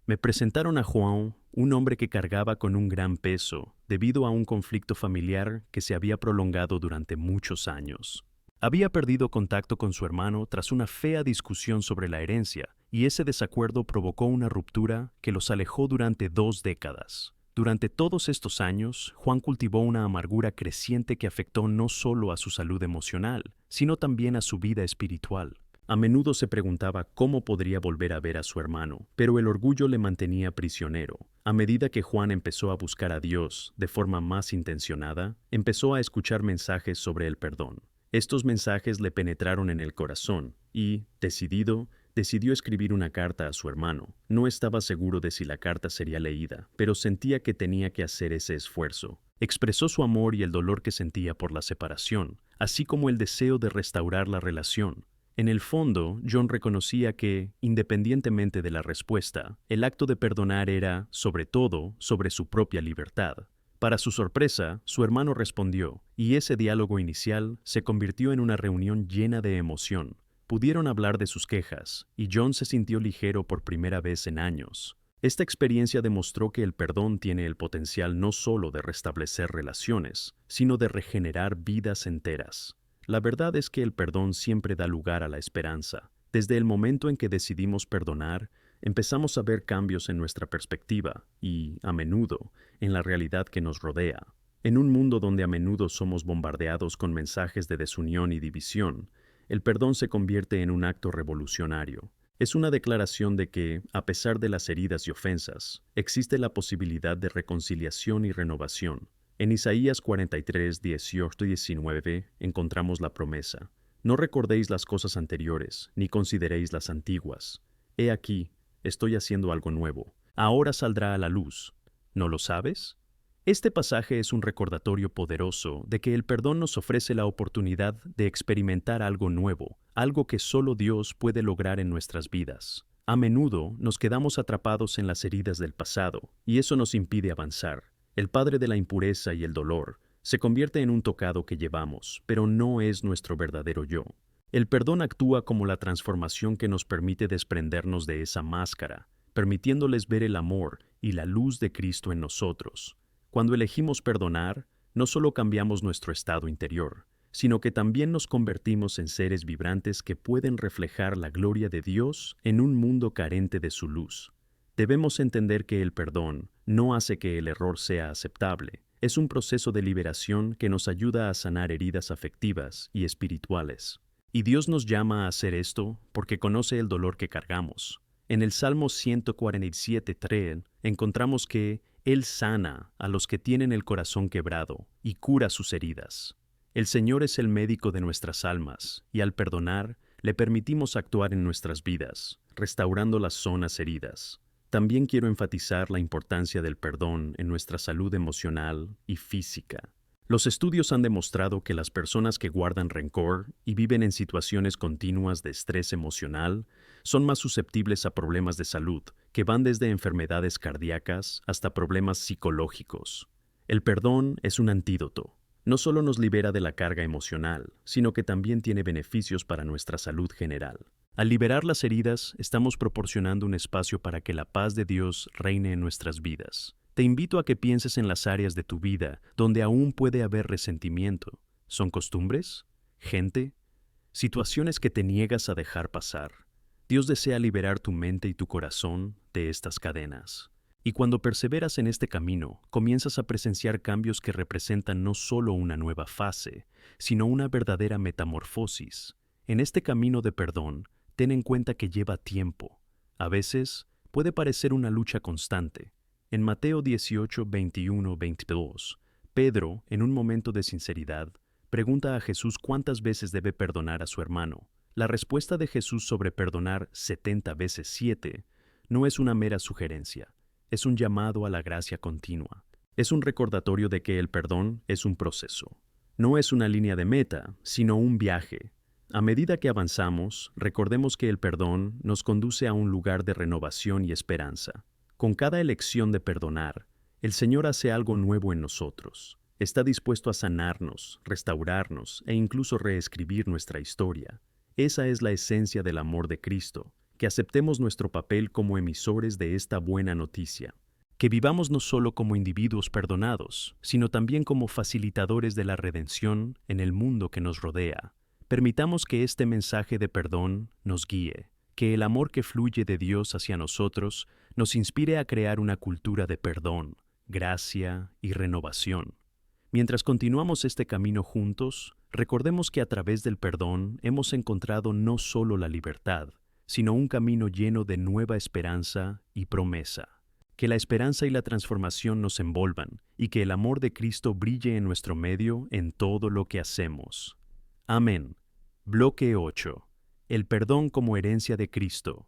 Speaker 1: Me presentaron a Juan, un hombre que cargaba con un gran peso debido a un conflicto familiar que se había prolongado durante muchos años. Había perdido contacto con su hermano tras una fea discusión sobre la herencia, y ese desacuerdo provocó una ruptura que los alejó durante 2 décadas. Durante todos estos años, Juan cultivó una amargura creciente que afectó no solo a su salud emocional, sino también a su vida espiritual. A menudo se preguntaba cómo podría volver a ver a su hermano, pero el orgullo le mantenía prisionero. A medida que Juan empezó a buscar a Dios de forma más intencionada, empezó a escuchar mensajes sobre el perdón. Estos mensajes le penetraron en el corazón y, decidió escribir una carta a su hermano. No estaba seguro de si la carta sería leída, pero sentía que tenía que hacer ese esfuerzo. Expresó su amor y el dolor que sentía por la separación, así como el deseo de restaurar la relación. En el fondo, John reconocía que, independientemente de la respuesta, el acto de perdonar era, sobre todo, sobre su propia libertad. Para su sorpresa, su hermano respondió, y ese diálogo inicial se convirtió en una reunión llena de emoción. Pudieron hablar de sus quejas, y John se sintió ligero por primera vez en años. Esta experiencia demostró que el perdón tiene el potencial no solo de restablecer relaciones, sino de regenerar vidas enteras. La verdad es que el perdón siempre da lugar a la esperanza. Desde el momento en que decidimos perdonar, empezamos a ver cambios en nuestra perspectiva y, a menudo, en la realidad que nos rodea. En un mundo donde a menudo somos bombardeados con mensajes de desunión y división, el perdón se convierte en un acto revolucionario. Es una declaración de que, a pesar de las heridas y ofensas, existe la posibilidad de reconciliación y renovación. En Isaías 43, 18 y 19 encontramos la promesa: no recordéis las cosas anteriores, ni consideréis las antiguas. He aquí, estoy haciendo algo nuevo. Ahora saldrá a la luz. ¿No lo sabes? Este pasaje es un recordatorio poderoso de que el perdón nos ofrece la oportunidad de experimentar algo nuevo, algo que solo Dios puede lograr en nuestras vidas. A menudo nos quedamos atrapados en las heridas del pasado, y eso nos impide avanzar. El padre de la impureza y el dolor se convierte en un tocado que llevamos, pero no es nuestro verdadero yo. El perdón actúa como la transformación que nos permite desprendernos de esa máscara, permitiéndoles ver el amor y la luz de Cristo en nosotros. Cuando elegimos perdonar, no solo cambiamos nuestro estado interior, sino que también nos convertimos en seres vibrantes que pueden reflejar la gloria de Dios en un mundo carente de su luz. Debemos entender que el perdón no hace que el error sea aceptable. Es un proceso de liberación que nos ayuda a sanar heridas afectivas y espirituales. Y Dios nos llama a hacer esto porque conoce el dolor que cargamos. En el Salmo 147:3 encontramos que Él sana a los que tienen el corazón quebrado y cura sus heridas. El Señor es el médico de nuestras almas, y al perdonar, le permitimos actuar en nuestras vidas, restaurando las zonas heridas. También quiero enfatizar la importancia del perdón en nuestra salud emocional y física. Los estudios han demostrado que las personas que guardan rencor y viven en situaciones continuas de estrés emocional son más susceptibles a problemas de salud que van desde enfermedades cardíacas hasta problemas psicológicos. El perdón es un antídoto. No solo nos libera de la carga emocional, sino que también tiene beneficios para nuestra salud general. Al liberar las heridas, estamos proporcionando un espacio para que la paz de Dios reine en nuestras vidas. Te invito a que pienses en las áreas de tu vida donde aún puede haber resentimiento. ¿Son costumbres? ¿Gente? ¿Situaciones que te niegas a dejar pasar? Dios desea liberar tu mente y tu corazón de estas cadenas. Y cuando perseveras en este camino, comienzas a presenciar cambios que representan no solo una nueva fase, sino una verdadera metamorfosis. En este camino de perdón, ten en cuenta que lleva tiempo. A veces, puede parecer una lucha constante. En Mateo 18, 21, 22, Pedro, en un momento de sinceridad, pregunta a Jesús cuántas veces debe perdonar a su hermano. La respuesta de Jesús sobre perdonar 70 veces 7 no es una mera sugerencia. Es un llamado a la gracia continua. Es un recordatorio de que el perdón es un proceso. No es una línea de meta, sino un viaje. A medida que avanzamos, recordemos que el perdón nos conduce a un lugar de renovación y esperanza. Con cada elección de perdonar, el Señor hace algo nuevo en nosotros. Está dispuesto a sanarnos, restaurarnos e incluso reescribir nuestra historia. Esa es la esencia del amor de Cristo. Que aceptemos nuestro papel como emisores de esta buena noticia. Que vivamos no solo como individuos perdonados, sino también como facilitadores de la redención en el mundo que nos rodea. Permitamos que este mensaje de perdón nos guíe, que el amor que fluye de Dios hacia nosotros nos inspire a crear una cultura de perdón, gracia y renovación. Mientras continuamos este camino juntos, recordemos que a través del perdón hemos encontrado no solo la libertad, sino un camino lleno de nueva esperanza y promesa. Que la esperanza y la transformación nos envolvan y que el amor de Cristo brille en nuestro medio en todo lo que hacemos. Amén. Bloque 8. El perdón como herencia de Cristo.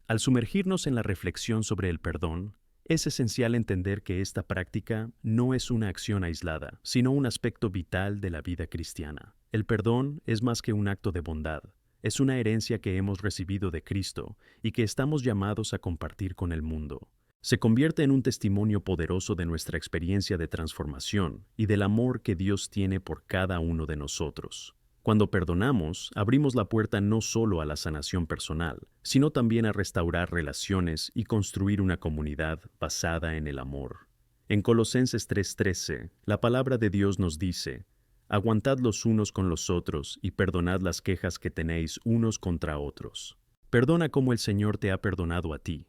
Speaker 1: Al sumergirnos en la reflexión sobre el perdón, es esencial entender que esta práctica no es una acción aislada, sino un aspecto vital de la vida cristiana. El perdón es más que un acto de bondad. Es una herencia que hemos recibido de Cristo y que estamos llamados a compartir con el mundo. Se convierte en un testimonio poderoso de nuestra experiencia de transformación y del amor que Dios tiene por cada uno de nosotros. Cuando perdonamos, abrimos la puerta no solo a la sanación personal, sino también a restaurar relaciones y construir una comunidad basada en el amor. En Colosenses 3:13, la palabra de Dios nos dice: aguantad los unos con los otros y perdonad las quejas que tenéis unos contra otros. Perdona como el Señor te ha perdonado a ti.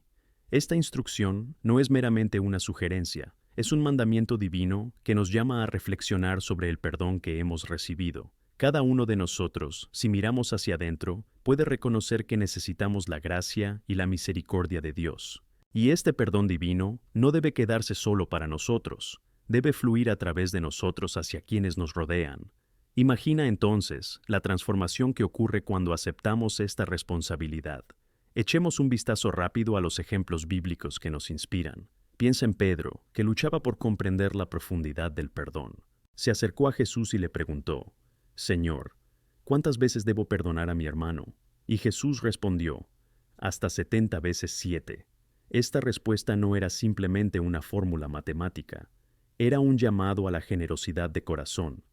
Speaker 1: Esta instrucción no es meramente una sugerencia, es un mandamiento divino que nos llama a reflexionar sobre el perdón que hemos recibido. Cada uno de nosotros, si miramos hacia adentro, puede reconocer que necesitamos la gracia y la misericordia de Dios. Y este perdón divino no debe quedarse solo para nosotros. Debe fluir a través de nosotros hacia quienes nos rodean. Imagina entonces la transformación que ocurre cuando aceptamos esta responsabilidad. Echemos un vistazo rápido a los ejemplos bíblicos que nos inspiran. Piensa en Pedro, que luchaba por comprender la profundidad del perdón. Se acercó a Jesús y le preguntó: Señor, ¿cuántas veces debo perdonar a mi hermano? Y Jesús respondió: hasta 70 veces 7. Esta respuesta no era simplemente una fórmula matemática. Era un llamado a la generosidad de corazón.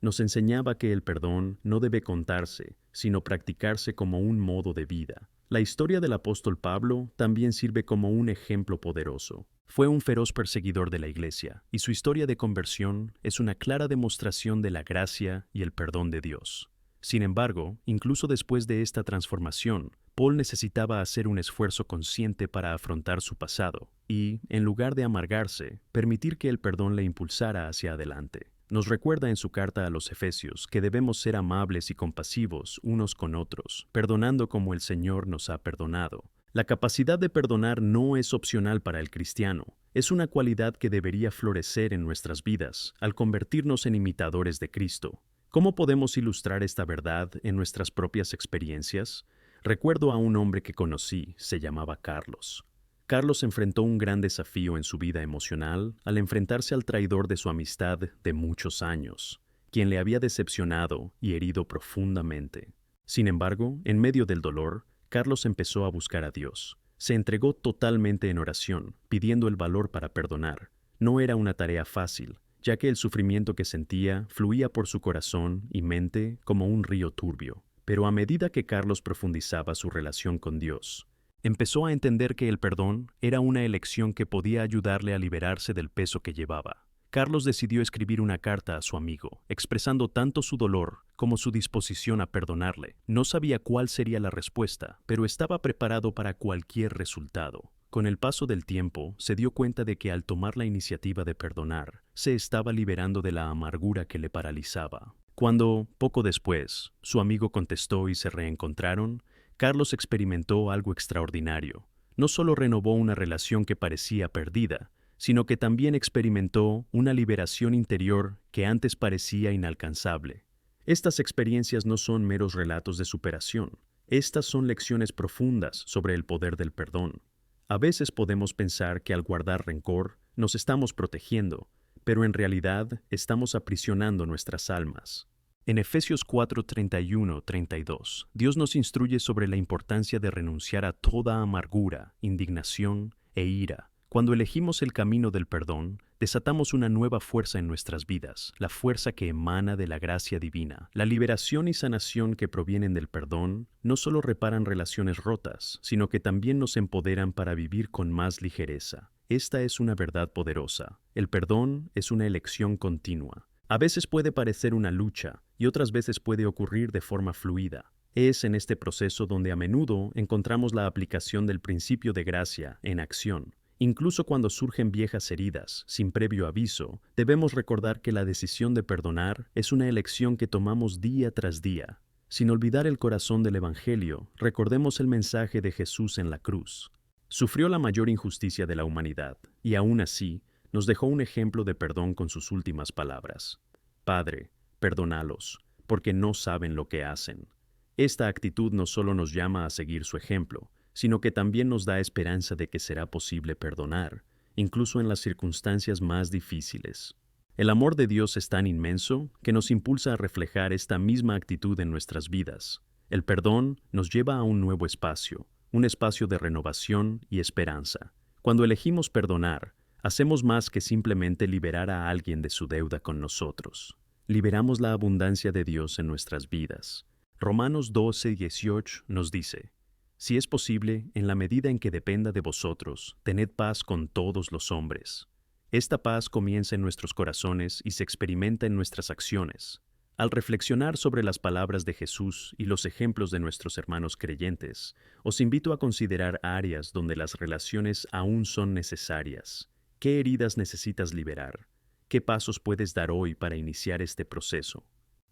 Speaker 1: Nos enseñaba que el perdón no debe contarse, sino practicarse como un modo de vida. La historia del apóstol Pablo también sirve como un ejemplo poderoso. Fue un feroz perseguidor de la iglesia, y su historia de conversión es una clara demostración de la gracia y el perdón de Dios. Sin embargo, incluso después de esta transformación, Paul necesitaba hacer un esfuerzo consciente para afrontar su pasado y, en lugar de amargarse, permitir que el perdón le impulsara hacia adelante. nos recuerda en su carta a los Efesios que debemos ser amables y compasivos unos con otros, perdonando como el Señor nos ha perdonado. La capacidad de perdonar no es opcional para el cristiano, es una cualidad que debería florecer en nuestras vidas al convertirnos en imitadores de Cristo. ¿Cómo podemos ilustrar esta verdad en nuestras propias experiencias? Recuerdo a un hombre que conocí, se llamaba Carlos. Carlos enfrentó un gran desafío en su vida emocional al enfrentarse al traidor de su amistad de muchos años, quien le había decepcionado y herido profundamente. Sin embargo, en medio del dolor, Carlos empezó a buscar a Dios. Se entregó totalmente en oración, pidiendo el valor para perdonar. No era una tarea fácil, ya que el sufrimiento que sentía fluía por su corazón y mente como un río turbio. Pero a medida que Carlos profundizaba su relación con Dios, empezó a entender que el perdón era una elección que podía ayudarle a liberarse del peso que llevaba. Carlos decidió escribir una carta a su amigo, expresando tanto su dolor como su disposición a perdonarle. No sabía cuál sería la respuesta, pero estaba preparado para cualquier resultado. Con el paso del tiempo, se dio cuenta de que al tomar la iniciativa de perdonar, se estaba liberando de la amargura que le paralizaba. Cuando, poco después, su amigo contestó y se reencontraron, Carlos experimentó algo extraordinario. No solo renovó una relación que parecía perdida, sino que también experimentó una liberación interior que antes parecía inalcanzable. Estas experiencias no son meros relatos de superación. Estas son lecciones profundas sobre el poder del perdón. A veces podemos pensar que al guardar rencor nos estamos protegiendo, pero en realidad estamos aprisionando nuestras almas. En Efesios 4:31-32, Dios nos instruye sobre la importancia de renunciar a toda amargura, indignación e ira. Cuando elegimos el camino del perdón, desatamos una nueva fuerza en nuestras vidas, la fuerza que emana de la gracia divina. La liberación y sanación que provienen del perdón no solo reparan relaciones rotas, sino que también nos empoderan para vivir con más ligereza. Esta es una verdad poderosa. El perdón es una elección continua. A veces puede parecer una lucha y otras veces puede ocurrir de forma fluida. Es en este proceso donde a menudo encontramos la aplicación del principio de gracia en acción. Incluso cuando surgen viejas heridas, sin previo aviso, debemos recordar que la decisión de perdonar es una elección que tomamos día tras día. Sin olvidar el corazón del Evangelio, recordemos el mensaje de Jesús en la cruz. Sufrió la mayor injusticia de la humanidad, y aún así, nos dejó un ejemplo de perdón con sus últimas palabras. Padre, perdónalos, porque no saben lo que hacen. Esta actitud no solo nos llama a seguir su ejemplo, sino que también nos da esperanza de que será posible perdonar, incluso en las circunstancias más difíciles. El amor de Dios es tan inmenso que nos impulsa a reflejar esta misma actitud en nuestras vidas. El perdón nos lleva a un nuevo espacio, un espacio de renovación y esperanza. Cuando elegimos perdonar, hacemos más que simplemente liberar a alguien de su deuda con nosotros. Liberamos la abundancia de Dios en nuestras vidas. Romanos 12:18 nos dice: Si es posible, en la medida en que dependa de vosotros, tened paz con todos los hombres. Esta paz comienza en nuestros corazones y se experimenta en nuestras acciones. Al reflexionar sobre las palabras de Jesús y los ejemplos de nuestros hermanos creyentes, os invito a considerar áreas donde las relaciones aún son necesarias. ¿Qué heridas necesitas liberar? ¿Qué pasos puedes dar hoy para iniciar este proceso?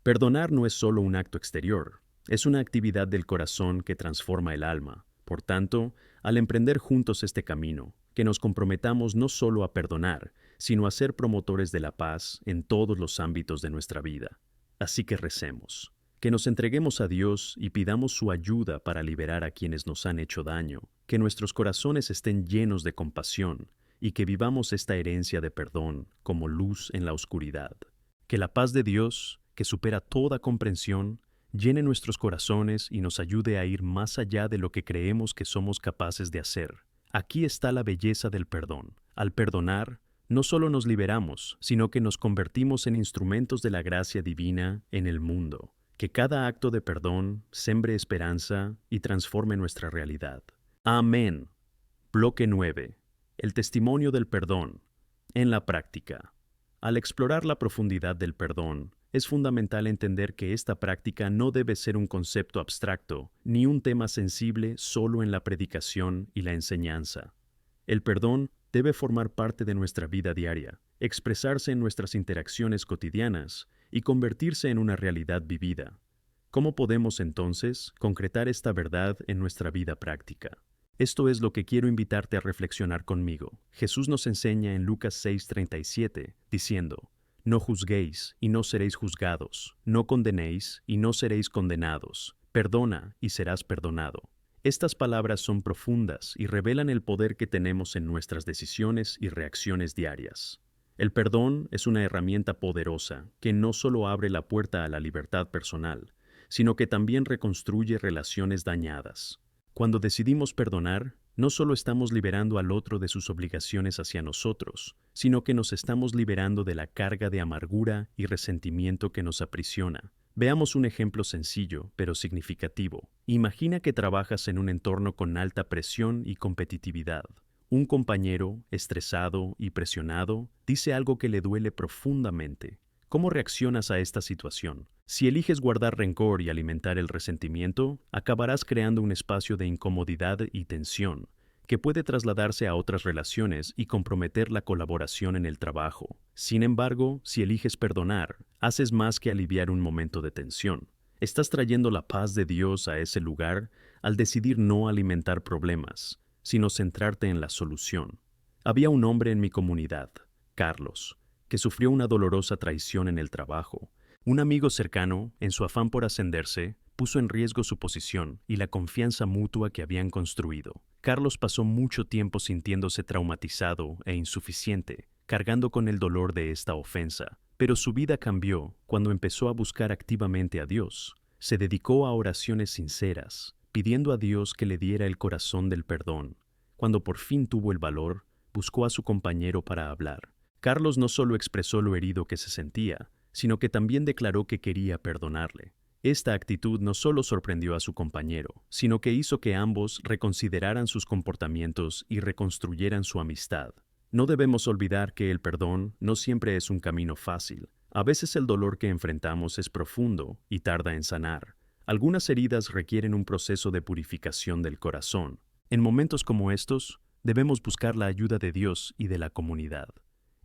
Speaker 1: Perdonar no es solo un acto exterior, es una actividad del corazón que transforma el alma. Por tanto, al emprender juntos este camino, que nos comprometamos no solo a perdonar, sino a ser promotores de la paz en todos los ámbitos de nuestra vida. Así que recemos, que nos entreguemos a Dios y pidamos su ayuda para liberar a quienes nos han hecho daño, que nuestros corazones estén llenos de compasión y que vivamos esta herencia de perdón como luz en la oscuridad. Que la paz de Dios, que supera toda comprensión, llene nuestros corazones y nos ayude a ir más allá de lo que creemos que somos capaces de hacer. Aquí está la belleza del perdón. Al perdonar, no solo nos liberamos, sino que nos convertimos en instrumentos de la gracia divina en el mundo. Que cada acto de perdón sembre esperanza y transforme nuestra realidad. Amén. Bloque 9. El testimonio del perdón. En la práctica. Al explorar la profundidad del perdón, es fundamental entender que esta práctica no debe ser un concepto abstracto, ni un tema sensible solo en la predicación y la enseñanza. El perdón debe formar parte de nuestra vida diaria, expresarse en nuestras interacciones cotidianas y convertirse en una realidad vivida. ¿Cómo podemos entonces concretar esta verdad en nuestra vida práctica? Esto es lo que quiero invitarte a reflexionar conmigo. Jesús nos enseña en Lucas 6:37, diciendo: No juzguéis y no seréis juzgados, no condenéis y no seréis condenados, perdona y serás perdonado. Estas palabras son profundas y revelan el poder que tenemos en nuestras decisiones y reacciones diarias. El perdón es una herramienta poderosa que no solo abre la puerta a la libertad personal, sino que también reconstruye relaciones dañadas. Cuando decidimos perdonar, no solo estamos liberando al otro de sus obligaciones hacia nosotros, sino que nos estamos liberando de la carga de amargura y resentimiento que nos aprisiona. Veamos un ejemplo sencillo, pero significativo. Imagina que trabajas en un entorno con alta presión y competitividad. Un compañero, estresado y presionado, dice algo que le duele profundamente. ¿Cómo reaccionas a esta situación? Si eliges guardar rencor y alimentar el resentimiento, acabarás creando un espacio de incomodidad y tensión, que puede trasladarse a otras relaciones y comprometer la colaboración en el trabajo. Sin embargo, si eliges perdonar, haces más que aliviar un momento de tensión. Estás trayendo la paz de Dios a ese lugar al decidir no alimentar problemas, sino centrarte en la solución. Había un hombre en mi comunidad, Carlos, que sufrió una dolorosa traición en el trabajo. Un amigo cercano, en su afán por ascenderse, puso en riesgo su posición y la confianza mutua que habían construido. Carlos pasó mucho tiempo sintiéndose traumatizado e insuficiente, cargando con el dolor de esta ofensa. Pero su vida cambió cuando empezó a buscar activamente a Dios. Se dedicó a oraciones sinceras, pidiendo a Dios que le diera el corazón del perdón. Cuando por fin tuvo el valor, buscó a su compañero para hablar. Carlos no solo expresó lo herido que se sentía, sino que también declaró que quería perdonarle. Esta actitud no solo sorprendió a su compañero, sino que hizo que ambos reconsideraran sus comportamientos y reconstruyeran su amistad. No debemos olvidar que el perdón no siempre es un camino fácil. A veces el dolor que enfrentamos es profundo y tarda en sanar. Algunas heridas requieren un proceso de purificación del corazón. En momentos como estos, debemos buscar la ayuda de Dios y de la comunidad.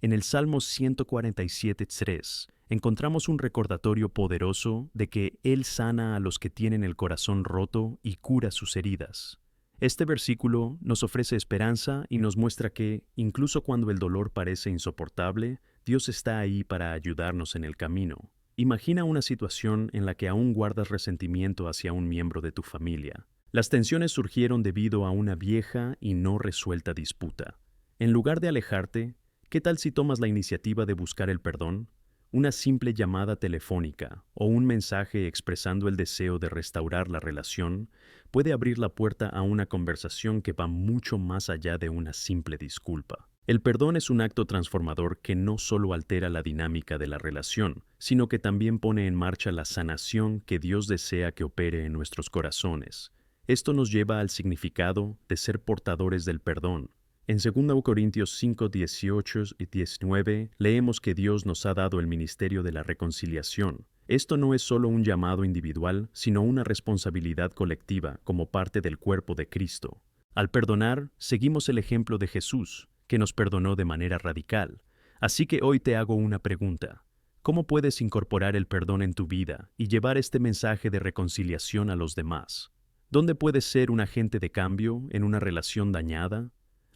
Speaker 1: En el Salmo 147:3 encontramos un recordatorio poderoso de que Él sana a los que tienen el corazón roto y cura sus heridas. Este versículo nos ofrece esperanza y nos muestra que, incluso cuando el dolor parece insoportable, Dios está ahí para ayudarnos en el camino. Imagina una situación en la que aún guardas resentimiento hacia un miembro de tu familia. Las tensiones surgieron debido a una vieja y no resuelta disputa. En lugar de alejarte, ¿qué tal si tomas la iniciativa de buscar el perdón? Una simple llamada telefónica o un mensaje expresando el deseo de restaurar la relación puede abrir la puerta a una conversación que va mucho más allá de una simple disculpa. El perdón es un acto transformador que no solo altera la dinámica de la relación, sino que también pone en marcha la sanación que Dios desea que opere en nuestros corazones. Esto nos lleva al significado de ser portadores del perdón. En 2 Corintios 5:18 y 19 leemos que Dios nos ha dado el ministerio de la reconciliación. Esto no es solo un llamado individual, sino una responsabilidad colectiva como parte del cuerpo de Cristo. Al perdonar, seguimos el ejemplo de Jesús, que nos perdonó de manera radical. Así que hoy te hago una pregunta. ¿Cómo puedes incorporar el perdón en tu vida y llevar este mensaje de reconciliación a los demás? ¿Dónde puedes ser un agente de cambio en una relación dañada?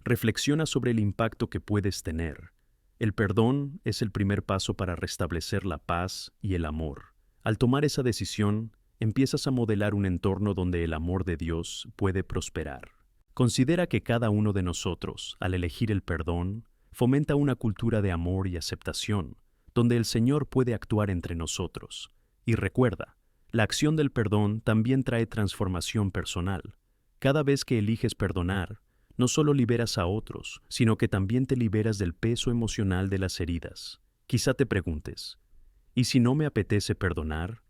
Speaker 1: Reflexiona sobre el impacto que puedes tener. El perdón es el primer paso para restablecer la paz y el amor. Al tomar esa decisión, empiezas a modelar un entorno donde el amor de Dios puede prosperar. Considera que cada uno de nosotros, al elegir el perdón, fomenta una cultura de amor y aceptación, donde el Señor puede actuar entre nosotros. Y recuerda, la acción del perdón también trae transformación personal. Cada vez que eliges perdonar, no solo liberas a otros, sino que también te liberas del peso emocional de las heridas. Quizá te preguntes, ¿y si no me apetece perdonar?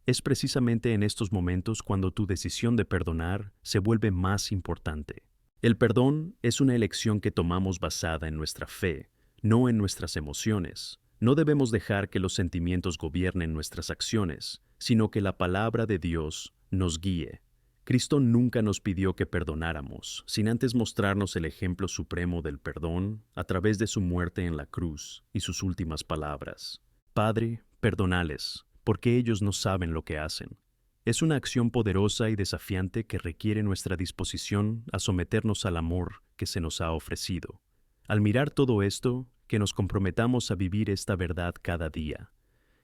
Speaker 1: Es precisamente en estos momentos cuando tu decisión de perdonar se vuelve más importante. El perdón es una elección que tomamos basada en nuestra fe, no en nuestras emociones. No debemos dejar que los sentimientos gobiernen nuestras acciones, sino que la palabra de Dios nos guíe. Cristo nunca nos pidió que perdonáramos, sin antes mostrarnos el ejemplo supremo del perdón a través de su muerte en la cruz y sus últimas palabras. Padre, perdónales, porque ellos no saben lo que hacen. Es una acción poderosa y desafiante que requiere nuestra disposición a someternos al amor que se nos ha ofrecido. Al mirar todo esto, que nos comprometamos a vivir esta verdad cada día,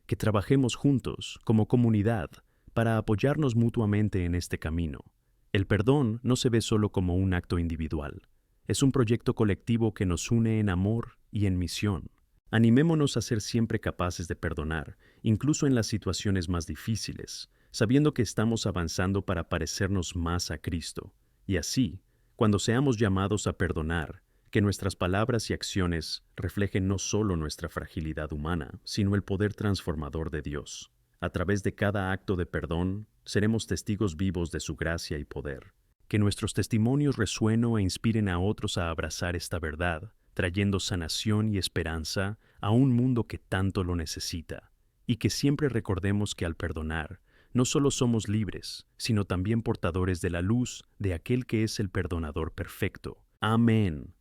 Speaker 1: que trabajemos juntos, como comunidad, para apoyarnos mutuamente en este camino. El perdón no se ve solo como un acto individual, es un proyecto colectivo que nos une en amor y en misión. Animémonos a ser siempre capaces de perdonar, incluso en las situaciones más difíciles, sabiendo que estamos avanzando para parecernos más a Cristo. Y así, cuando seamos llamados a perdonar, que nuestras palabras y acciones reflejen no solo nuestra fragilidad humana, sino el poder transformador de Dios. A través de cada acto de perdón, seremos testigos vivos de su gracia y poder. Que nuestros testimonios resuenen e inspiren a otros a abrazar esta verdad, trayendo sanación y esperanza a un mundo que tanto lo necesita. Y que siempre recordemos que al perdonar, no solo somos libres, sino también portadores de la luz de aquel que es el perdonador perfecto. Amén.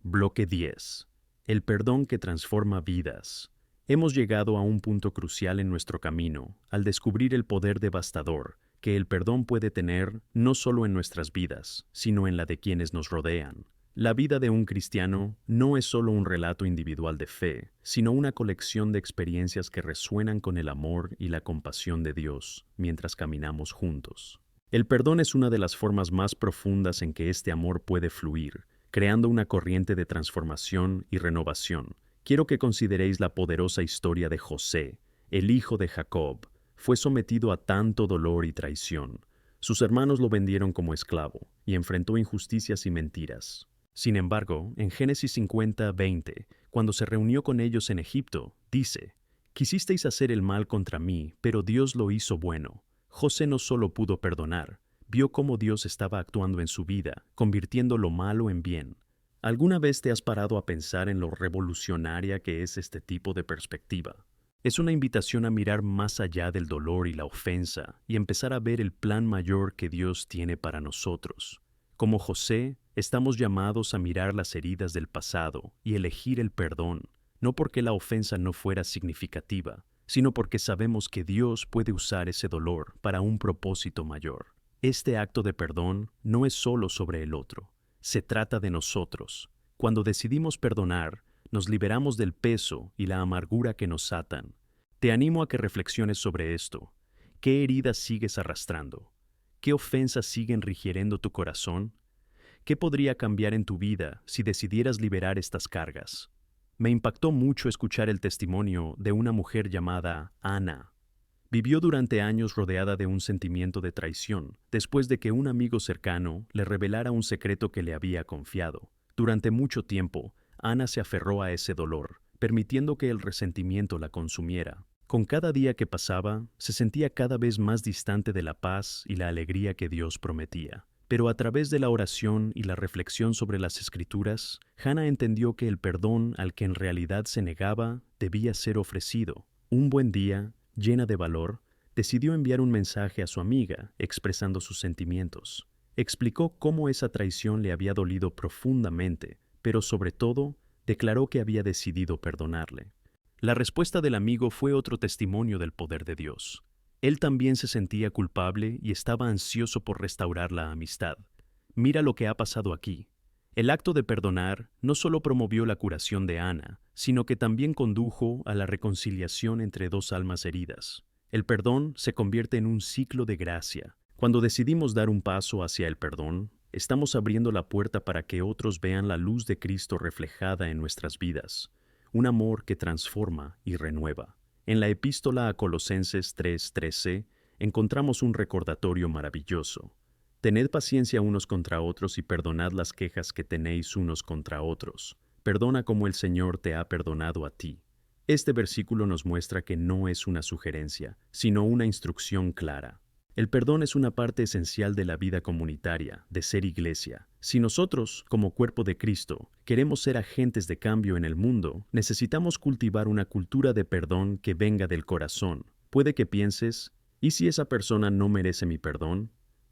Speaker 1: Bloque 10. El perdón que transforma vidas. Hemos llegado a un punto crucial en nuestro camino, al descubrir el poder devastador que el perdón puede tener no solo en nuestras vidas, sino en la de quienes nos rodean. La vida de un cristiano no es solo un relato individual de fe, sino una colección de experiencias que resuenan con el amor y la compasión de Dios mientras caminamos juntos. El perdón es una de las formas más profundas en que este amor puede fluir, creando una corriente de transformación y renovación. Quiero que consideréis la poderosa historia de José, el hijo de Jacob. Fue sometido a tanto dolor y traición. Sus hermanos lo vendieron como esclavo y enfrentó injusticias y mentiras. Sin embargo, en Génesis 50:20, cuando se reunió con ellos en Egipto, dice: «Quisisteis hacer el mal contra mí, pero Dios lo hizo bueno». José no solo pudo perdonar, vio cómo Dios estaba actuando en su vida, convirtiendo lo malo en bien. ¿Alguna vez te has parado a pensar en lo revolucionaria que es este tipo de perspectiva? Es una invitación a mirar más allá del dolor y la ofensa y empezar a ver el plan mayor que Dios tiene para nosotros. Como José, estamos llamados a mirar las heridas del pasado y elegir el perdón, no porque la ofensa no fuera significativa, sino porque sabemos que Dios puede usar ese dolor para un propósito mayor. Este acto de perdón no es solo sobre el otro, se trata de nosotros. Cuando decidimos perdonar, nos liberamos del peso y la amargura que nos atan. Te animo a que reflexiones sobre esto. ¿Qué heridas sigues arrastrando? ¿Qué ofensas siguen rigiendo tu corazón? ¿Qué podría cambiar en tu vida si decidieras liberar estas cargas? Me impactó mucho escuchar el testimonio de una mujer llamada Ana. Vivió durante años rodeada de un sentimiento de traición, después de que un amigo cercano le revelara un secreto que le había confiado. Durante mucho tiempo, Ana se aferró a ese dolor, permitiendo que el resentimiento la consumiera. Con cada día que pasaba, se sentía cada vez más distante de la paz y la alegría que Dios prometía. Pero a través de la oración y la reflexión sobre las Escrituras, Hannah entendió que el perdón al que en realidad se negaba debía ser ofrecido. Un buen día, llena de valor, decidió enviar un mensaje a su amiga expresando sus sentimientos. Explicó cómo esa traición le había dolido profundamente, pero sobre todo, declaró que había decidido perdonarle. La respuesta del amigo fue otro testimonio del poder de Dios. Él también se sentía culpable y estaba ansioso por restaurar la amistad. Mira lo que ha pasado aquí. El acto de perdonar no solo promovió la curación de Ana, sino que también condujo a la reconciliación entre dos almas heridas. El perdón se convierte en un ciclo de gracia. Cuando decidimos dar un paso hacia el perdón, estamos abriendo la puerta para que otros vean la luz de Cristo reflejada en nuestras vidas, un amor que transforma y renueva. En la epístola a Colosenses 3:13 encontramos un recordatorio maravilloso. Tened paciencia unos contra otros y perdonad las quejas que tenéis unos contra otros. Perdona como el Señor te ha perdonado a ti. Este versículo nos muestra que no es una sugerencia, sino una instrucción clara. El perdón es una parte esencial de la vida comunitaria, de ser iglesia. Si nosotros, como cuerpo de Cristo, queremos ser agentes de cambio en el mundo, necesitamos cultivar una cultura de perdón que venga del corazón. Puede que pienses, ¿y si esa persona no merece mi perdón?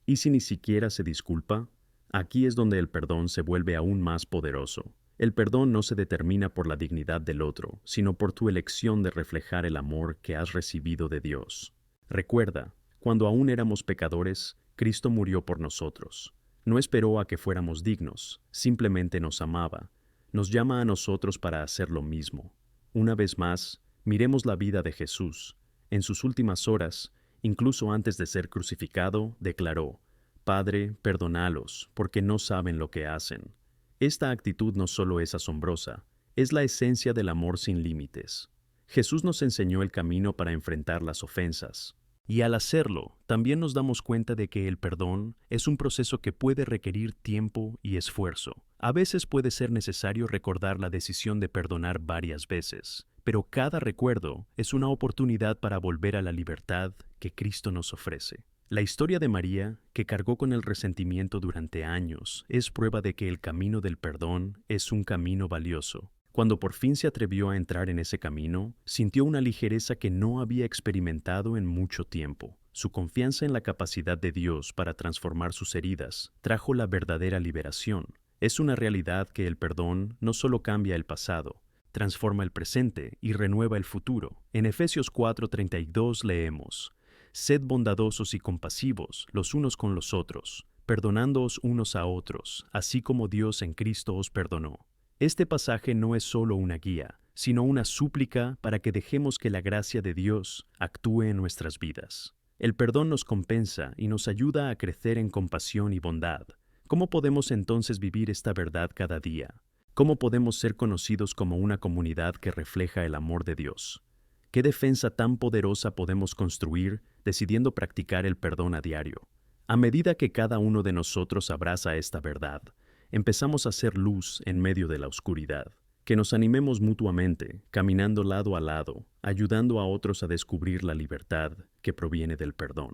Speaker 1: ¿Y si ni siquiera se disculpa? Aquí es donde el perdón se vuelve aún más poderoso. El perdón no se determina por la dignidad del otro, sino por tu elección de reflejar el amor que has recibido de Dios. Recuerda, cuando aún éramos pecadores, Cristo murió por nosotros. No esperó a que fuéramos dignos, simplemente nos amaba. Nos llama a nosotros para hacer lo mismo. Una vez más, miremos la vida de Jesús. En sus últimas horas, incluso antes de ser crucificado, declaró: Padre, perdónalos, porque no saben lo que hacen. Esta actitud no solo es asombrosa, es la esencia del amor sin límites. Jesús nos enseñó el camino para enfrentar las ofensas. Y al hacerlo, también nos damos cuenta de que el perdón es un proceso que puede requerir tiempo y esfuerzo. A veces puede ser necesario recordar la decisión de perdonar varias veces, pero cada recuerdo es una oportunidad para volver a la libertad que Cristo nos ofrece. La historia de María, que cargó con el resentimiento durante años, es prueba de que el camino del perdón es un camino valioso. Cuando por fin se atrevió a entrar en ese camino, sintió una ligereza que no había experimentado en mucho tiempo. Su confianza en la capacidad de Dios para transformar sus heridas trajo la verdadera liberación. Es una realidad que el perdón no solo cambia el pasado, transforma el presente y renueva el futuro. En Efesios 4:32 leemos: Sed bondadosos y compasivos los unos con los otros, perdonándoos unos a otros, así como Dios en Cristo os perdonó. Este pasaje no es solo una guía, sino una súplica para que dejemos que la gracia de Dios actúe en nuestras vidas. El perdón nos compensa y nos ayuda a crecer en compasión y bondad. ¿Cómo podemos entonces vivir esta verdad cada día? ¿Cómo podemos ser conocidos como una comunidad que refleja el amor de Dios? ¿Qué defensa tan poderosa podemos construir decidiendo practicar el perdón a diario? A medida que cada uno de nosotros abraza esta verdad, empezamos a ser luz en medio de la oscuridad. Que nos animemos mutuamente, caminando lado a lado, ayudando a otros a descubrir la libertad que proviene del perdón.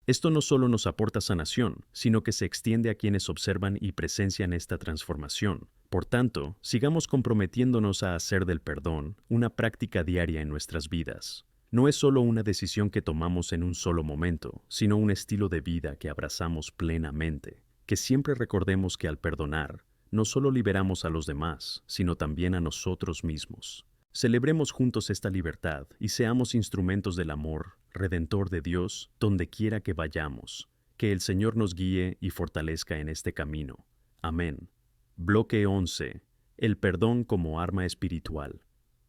Speaker 1: Esto no solo nos aporta sanación, sino que se extiende a quienes observan y presencian esta transformación. Por tanto, sigamos comprometiéndonos a hacer del perdón una práctica diaria en nuestras vidas. No es solo una decisión que tomamos en un solo momento, sino un estilo de vida que abrazamos plenamente. Que siempre recordemos que al perdonar, no solo liberamos a los demás, sino también a nosotros mismos. Celebremos juntos esta libertad y seamos instrumentos del amor redentor de Dios donde quiera que vayamos. Que el Señor nos guíe y fortalezca en este camino. Amén. Bloque 11. El perdón como arma espiritual.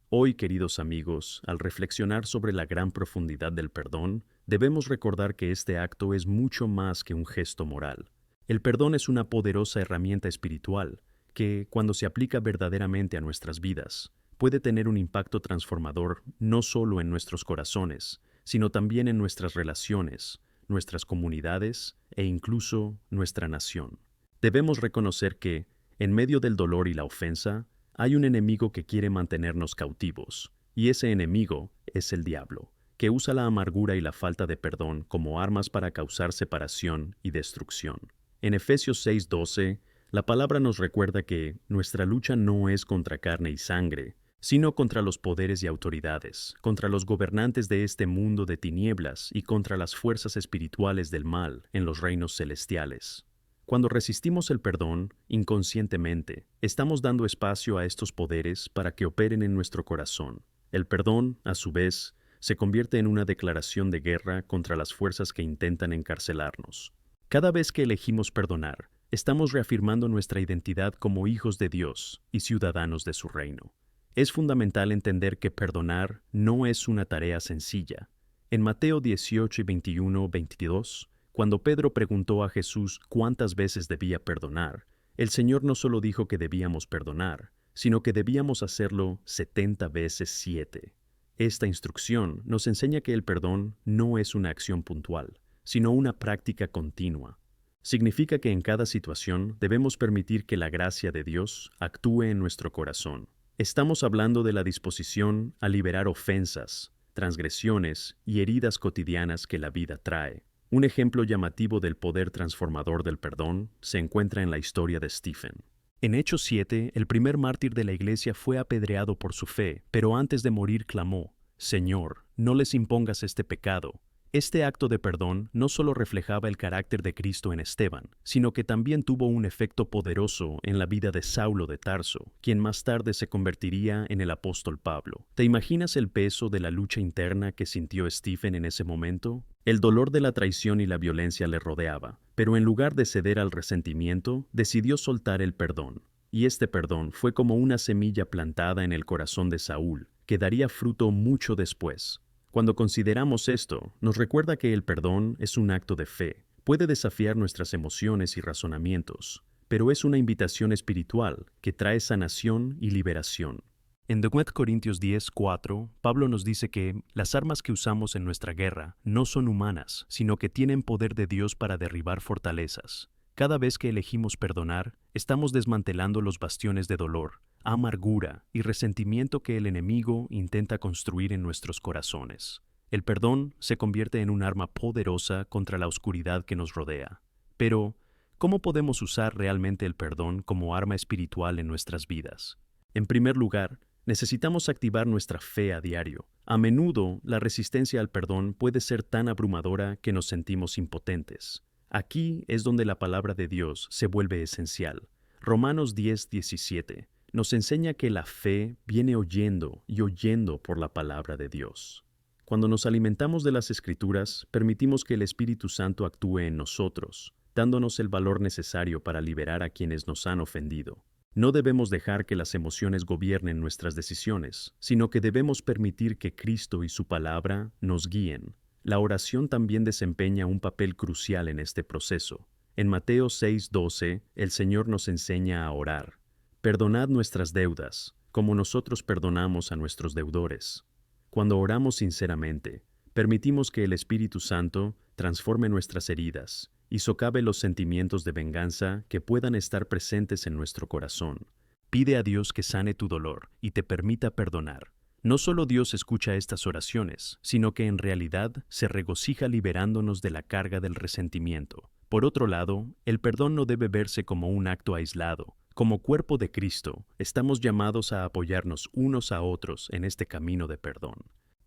Speaker 1: Hoy, queridos amigos, al reflexionar sobre la gran profundidad del perdón, debemos recordar que este acto es mucho más que un gesto moral. El perdón es una poderosa herramienta espiritual que, cuando se aplica verdaderamente a nuestras vidas, puede tener un impacto transformador no solo en nuestros corazones, sino también en nuestras relaciones, nuestras comunidades e incluso nuestra nación. Debemos reconocer que, en medio del dolor y la ofensa, hay un enemigo que quiere mantenernos cautivos, y ese enemigo es el diablo, que usa la amargura y la falta de perdón como armas para causar separación y destrucción. En Efesios 6:12, la palabra nos recuerda que nuestra lucha no es contra carne y sangre, sino contra los poderes y autoridades, contra los gobernantes de este mundo de tinieblas y contra las fuerzas espirituales del mal en los reinos celestiales. Cuando resistimos el perdón, inconscientemente, estamos dando espacio a estos poderes para que operen en nuestro corazón. El perdón, a su vez, se convierte en una declaración de guerra contra las fuerzas que intentan encarcelarnos. Cada vez que elegimos perdonar, estamos reafirmando nuestra identidad como hijos de Dios y ciudadanos de su reino. Es fundamental entender que perdonar no es una tarea sencilla. En Mateo 18 y 21-22, cuando Pedro preguntó a Jesús cuántas veces debía perdonar, el Señor no solo dijo que debíamos perdonar, sino que debíamos hacerlo 70 veces 7. Esta instrucción nos enseña que el perdón no es una acción puntual, sino una práctica continua. Significa que en cada situación debemos permitir que la gracia de Dios actúe en nuestro corazón. Estamos hablando de la disposición a liberar ofensas, transgresiones y heridas cotidianas que la vida trae. Un ejemplo llamativo del poder transformador del perdón se encuentra en la historia de Stephen. En Hechos 7, el primer mártir de la iglesia fue apedreado por su fe, pero antes de morir clamó: «Señor, no les impongas este pecado». Este acto de perdón no solo reflejaba el carácter de Cristo en Esteban, sino que también tuvo un efecto poderoso en la vida de Saulo de Tarso, quien más tarde se convertiría en el apóstol Pablo. ¿Te imaginas el peso de la lucha interna que sintió Stephen en ese momento? El dolor de la traición y la violencia le rodeaba, pero en lugar de ceder al resentimiento, decidió soltar el perdón. Y este perdón fue como una semilla plantada en el corazón de Saúl, que daría fruto mucho después. Cuando consideramos esto, nos recuerda que el perdón es un acto de fe. Puede desafiar nuestras emociones y razonamientos, pero es una invitación espiritual que trae sanación y liberación. En 2 Corintios 10:4, Pablo nos dice que las armas que usamos en nuestra guerra no son humanas, sino que tienen poder de Dios para derribar fortalezas. Cada vez que elegimos perdonar, estamos desmantelando los bastiones de dolor, amargura y resentimiento que el enemigo intenta construir en nuestros corazones. El perdón se convierte en un arma poderosa contra la oscuridad que nos rodea. Pero, ¿cómo podemos usar realmente el perdón como arma espiritual en nuestras vidas? En primer lugar, necesitamos activar nuestra fe a diario. A menudo, la resistencia al perdón puede ser tan abrumadora que nos sentimos impotentes. Aquí es donde la palabra de Dios se vuelve esencial. Romanos 10:17 nos enseña que la fe viene oyendo y oyendo por la palabra de Dios. Cuando nos alimentamos de las Escrituras, permitimos que el Espíritu Santo actúe en nosotros, dándonos el valor necesario para liberar a quienes nos han ofendido. No debemos dejar que las emociones gobiernen nuestras decisiones, sino que debemos permitir que Cristo y su palabra nos guíen. La oración también desempeña un papel crucial en este proceso. En Mateo 6:12, el Señor nos enseña a orar. Perdonad nuestras deudas, como nosotros perdonamos a nuestros deudores. Cuando oramos sinceramente, permitimos que el Espíritu Santo transforme nuestras heridas y socave los sentimientos de venganza que puedan estar presentes en nuestro corazón. Pide a Dios que sane tu dolor y te permita perdonar. No solo Dios escucha estas oraciones, sino que en realidad se regocija liberándonos de la carga del resentimiento. Por otro lado, el perdón no debe verse como un acto aislado. Como cuerpo de Cristo, estamos llamados a apoyarnos unos a otros en este camino de perdón.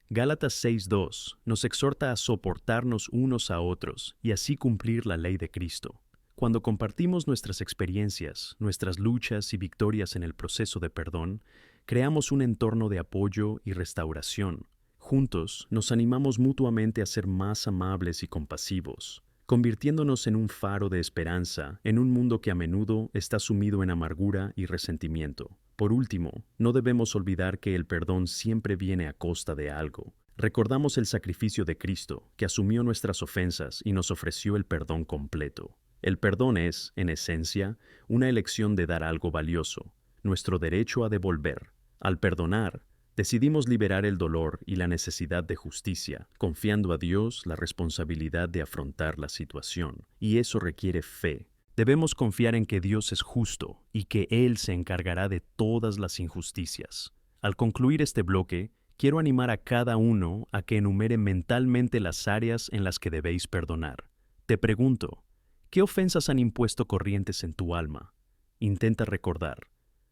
Speaker 1: Gálatas 6:2 nos exhorta a soportarnos unos a otros y así cumplir la ley de Cristo. Cuando compartimos nuestras experiencias, nuestras luchas y victorias en el proceso de perdón, creamos un entorno de apoyo y restauración. Juntos nos animamos mutuamente a ser más amables y compasivos, convirtiéndonos en un faro de esperanza en un mundo que a menudo está sumido en amargura y resentimiento. Por último, no debemos olvidar que el perdón siempre viene a costa de algo. Recordamos el sacrificio de Cristo, que asumió nuestras ofensas y nos ofreció el perdón completo. El perdón es, en esencia, una elección de dar algo valioso, nuestro derecho a devolver. Al perdonar, decidimos liberar el dolor y la necesidad de justicia, confiando a Dios la responsabilidad de afrontar la situación, y eso requiere fe. Debemos confiar en que Dios es justo y que Él se encargará de todas las injusticias. Al concluir este bloque, quiero animar a cada uno a que enumere mentalmente las áreas en las que debéis perdonar. Te pregunto, ¿qué ofensas han impuesto corrientes en tu alma? Intenta recordar.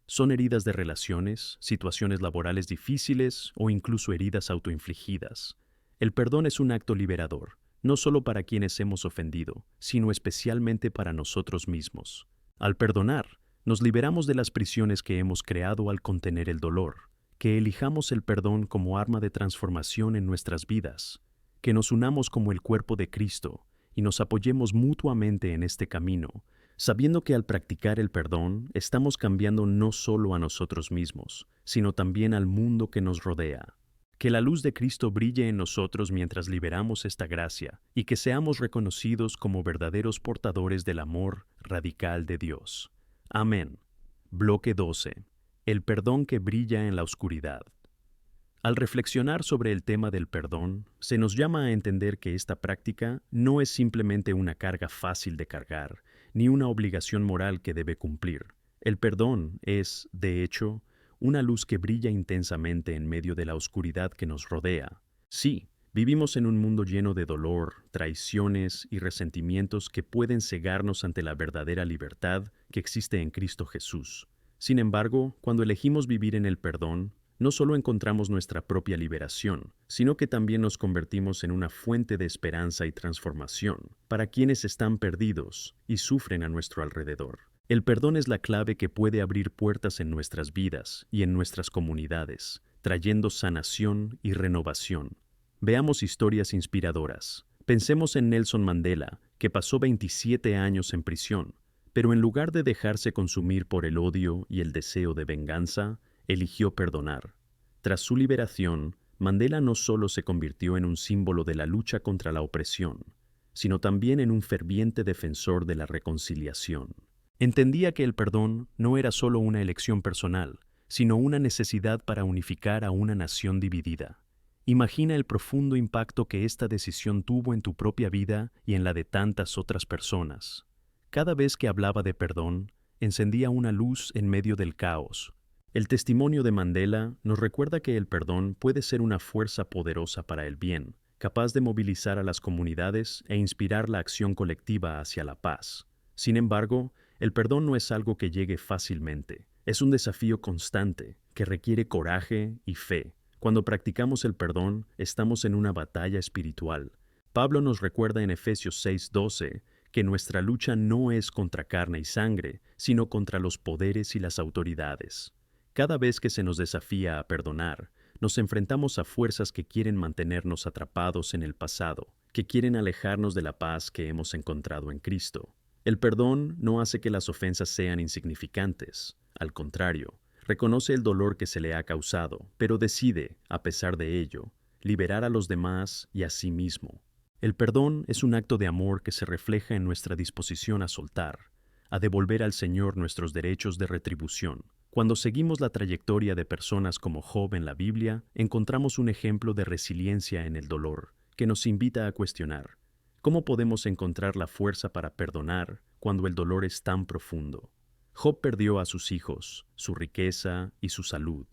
Speaker 1: ¿Son heridas de relaciones, situaciones laborales difíciles o incluso heridas autoinfligidas? El perdón es un acto liberador, no solo para quienes hemos ofendido, sino especialmente para nosotros mismos. Al perdonar, nos liberamos de las prisiones que hemos creado al contener el dolor, que elijamos el perdón como arma de transformación en nuestras vidas, que nos unamos como el cuerpo de Cristo y nos apoyemos mutuamente en este camino, sabiendo que al practicar el perdón estamos cambiando no solo a nosotros mismos, sino también al mundo que nos rodea. Que la luz de Cristo brille en nosotros mientras liberamos esta gracia y que seamos reconocidos como verdaderos portadores del amor radical de Dios. Amén. Bloque 12. El perdón que brilla en la oscuridad. Al reflexionar sobre el tema del perdón, se nos llama a entender que esta práctica no es simplemente una carga fácil de cargar, ni una obligación moral que debe cumplir. El perdón es, de hecho, una luz que brilla intensamente en medio de la oscuridad que nos rodea. Sí, vivimos en un mundo lleno de dolor, traiciones y resentimientos que pueden cegarnos ante la verdadera libertad que existe en Cristo Jesús. Sin embargo, cuando elegimos vivir en el perdón, no solo encontramos nuestra propia liberación, sino que también nos convertimos en una fuente de esperanza y transformación para quienes están perdidos y sufren a nuestro alrededor. El perdón es la clave que puede abrir puertas en nuestras vidas y en nuestras comunidades, trayendo sanación y renovación. Veamos historias inspiradoras. Pensemos en Nelson Mandela, que pasó 27 años en prisión, pero en lugar de dejarse consumir por el odio y el deseo de venganza, eligió perdonar. Tras su liberación, Mandela no solo se convirtió en un símbolo de la lucha contra la opresión, sino también en un ferviente defensor de la reconciliación. Entendía que el perdón no era solo una elección personal, sino una necesidad para unificar a una nación dividida. Imagina el profundo impacto que esta decisión tuvo en tu propia vida y en la de tantas otras personas. Cada vez que hablaba de perdón, encendía una luz en medio del caos. El testimonio de Mandela nos recuerda que el perdón puede ser una fuerza poderosa para el bien, capaz de movilizar a las comunidades e inspirar la acción colectiva hacia la paz. Sin embargo, el perdón no es algo que llegue fácilmente. Es un desafío constante que requiere coraje y fe. Cuando practicamos el perdón, estamos en una batalla espiritual. Pablo nos recuerda en Efesios 6:12 que nuestra lucha no es contra carne y sangre, sino contra los poderes y las autoridades. Cada vez que se nos desafía a perdonar, nos enfrentamos a fuerzas que quieren mantenernos atrapados en el pasado, que quieren alejarnos de la paz que hemos encontrado en Cristo. El perdón no hace que las ofensas sean insignificantes. Al contrario, reconoce el dolor que se le ha causado, pero decide, a pesar de ello, liberar a los demás y a sí mismo. El perdón es un acto de amor que se refleja en nuestra disposición a soltar, a devolver al Señor nuestros derechos de retribución. Cuando seguimos la trayectoria de personas como Job en la Biblia, encontramos un ejemplo de resiliencia en el dolor, que nos invita a cuestionar: ¿cómo podemos encontrar la fuerza para perdonar cuando el dolor es tan profundo? Job perdió a sus hijos, su riqueza y su salud,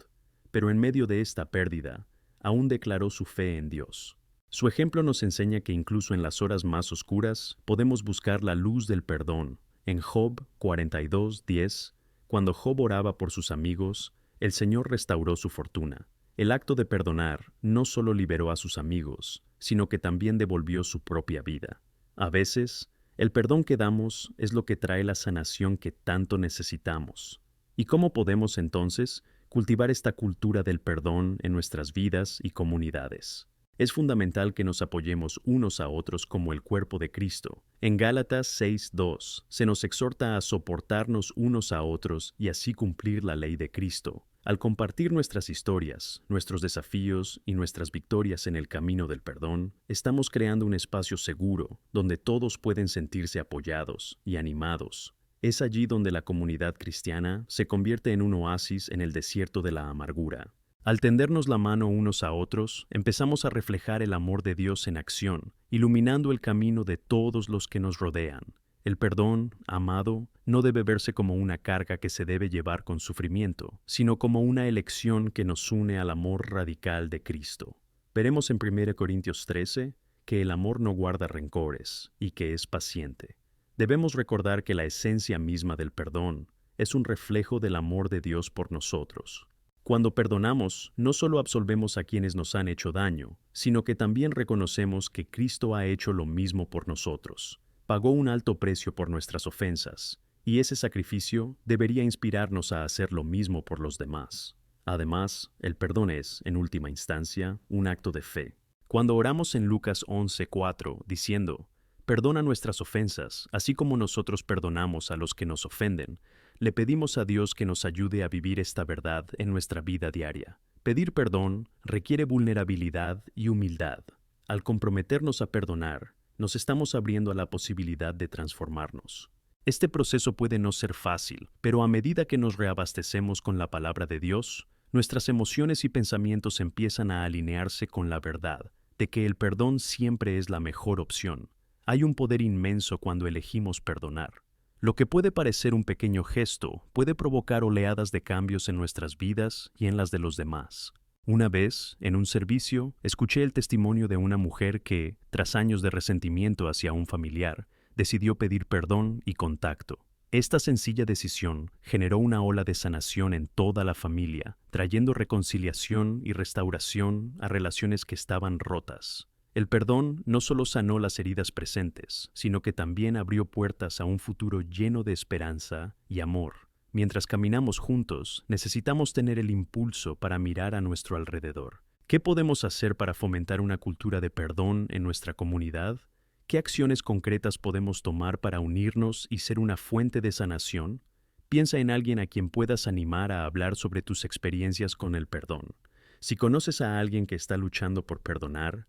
Speaker 1: pero en medio de esta pérdida, aún declaró su fe en Dios. Su ejemplo nos enseña que incluso en las horas más oscuras podemos buscar la luz del perdón. En Job 42:10, cuando Job oraba por sus amigos, el Señor restauró su fortuna. El acto de perdonar no solo liberó a sus amigos, sino que también devolvió su propia vida. A veces, el perdón que damos es lo que trae la sanación que tanto necesitamos. ¿Y cómo podemos entonces cultivar esta cultura del perdón en nuestras vidas y comunidades? Es fundamental que nos apoyemos unos a otros como el cuerpo de Cristo. En Gálatas 6:2 se nos exhorta a soportarnos unos a otros y así cumplir la ley de Cristo. Al compartir nuestras historias, nuestros desafíos y nuestras victorias en el camino del perdón, estamos creando un espacio seguro donde todos pueden sentirse apoyados y animados. Es allí donde la comunidad cristiana se convierte en un oasis en el desierto de la amargura. Al tendernos la mano unos a otros, empezamos a reflejar el amor de Dios en acción, iluminando el camino de todos los que nos rodean. El perdón, amado, no debe verse como una carga que se debe llevar con sufrimiento, sino como una elección que nos une al amor radical de Cristo. Veremos en 1 Corintios 13 que el amor no guarda rencores y que es paciente. Debemos recordar que la esencia misma del perdón es un reflejo del amor de Dios por nosotros. Cuando perdonamos, no solo absolvemos a quienes nos han hecho daño, sino que también reconocemos que Cristo ha hecho lo mismo por nosotros. Pagó un alto precio por nuestras ofensas, y ese sacrificio debería inspirarnos a hacer lo mismo por los demás. Además, el perdón es, en última instancia, un acto de fe. Cuando oramos en Lucas 11:4, diciendo: «Perdona nuestras ofensas, así como nosotros perdonamos a los que nos ofenden», le pedimos a Dios que nos ayude a vivir esta verdad en nuestra vida diaria. Pedir perdón requiere vulnerabilidad y humildad. Al comprometernos a perdonar, nos estamos abriendo a la posibilidad de transformarnos. Este proceso puede no ser fácil, pero a medida que nos reabastecemos con la palabra de Dios, nuestras emociones y pensamientos empiezan a alinearse con la verdad de que el perdón siempre es la mejor opción. Hay un poder inmenso cuando elegimos perdonar. Lo que puede parecer un pequeño gesto puede provocar oleadas de cambios en nuestras vidas y en las de los demás. Una vez, en un servicio, escuché el testimonio de una mujer que, tras años de resentimiento hacia un familiar, decidió pedir perdón y contacto. Esta sencilla decisión generó una ola de sanación en toda la familia, trayendo reconciliación y restauración a relaciones que estaban rotas. El perdón no solo sanó las heridas presentes, sino que también abrió puertas a un futuro lleno de esperanza y amor. Mientras caminamos juntos, necesitamos tener el impulso para mirar a nuestro alrededor. ¿Qué podemos hacer para fomentar una cultura de perdón en nuestra comunidad? ¿Qué acciones concretas podemos tomar para unirnos y ser una fuente de sanación? Piensa en alguien a quien puedas animar a hablar sobre tus experiencias con el perdón. Si conoces a alguien que está luchando por perdonar,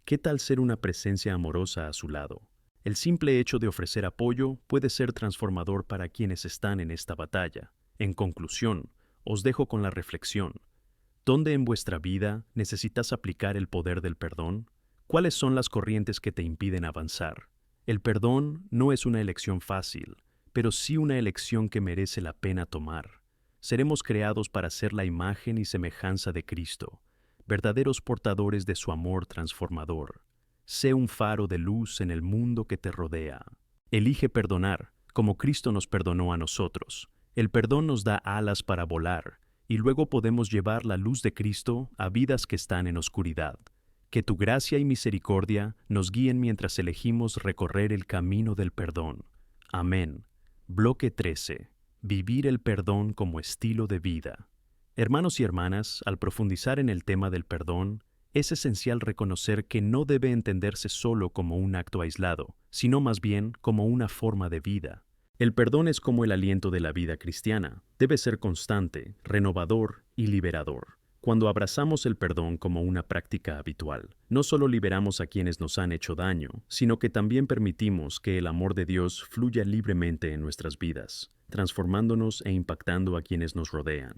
Speaker 1: ¿qué tal ser una presencia amorosa a su lado? El simple hecho de ofrecer apoyo puede ser transformador para quienes están en esta batalla. En conclusión, os dejo con la reflexión. ¿Dónde en vuestra vida necesitas aplicar el poder del perdón? ¿Cuáles son las corrientes que te impiden avanzar? El perdón no es una elección fácil, pero sí una elección que merece la pena tomar. Seremos creados para ser la imagen y semejanza de Cristo, verdaderos portadores de su amor transformador. Sé un faro de luz en el mundo que te rodea. Elige perdonar, como Cristo nos perdonó a nosotros. El perdón nos da alas para volar, y luego podemos llevar la luz de Cristo a vidas que están en oscuridad. Que tu gracia y misericordia nos guíen mientras elegimos recorrer el camino del perdón. Amén. Bloque 13. Vivir el perdón como estilo de vida. Hermanos y hermanas, al profundizar en el tema del perdón, es esencial reconocer que no debe entenderse solo como un acto aislado, sino más bien como una forma de vida. El perdón es como el aliento de la vida cristiana. Debe ser constante, renovador y liberador. Cuando abrazamos el perdón como una práctica habitual, no solo liberamos a quienes nos han hecho daño, sino que también permitimos que el amor de Dios fluya libremente en nuestras vidas, transformándonos e impactando a quienes nos rodean.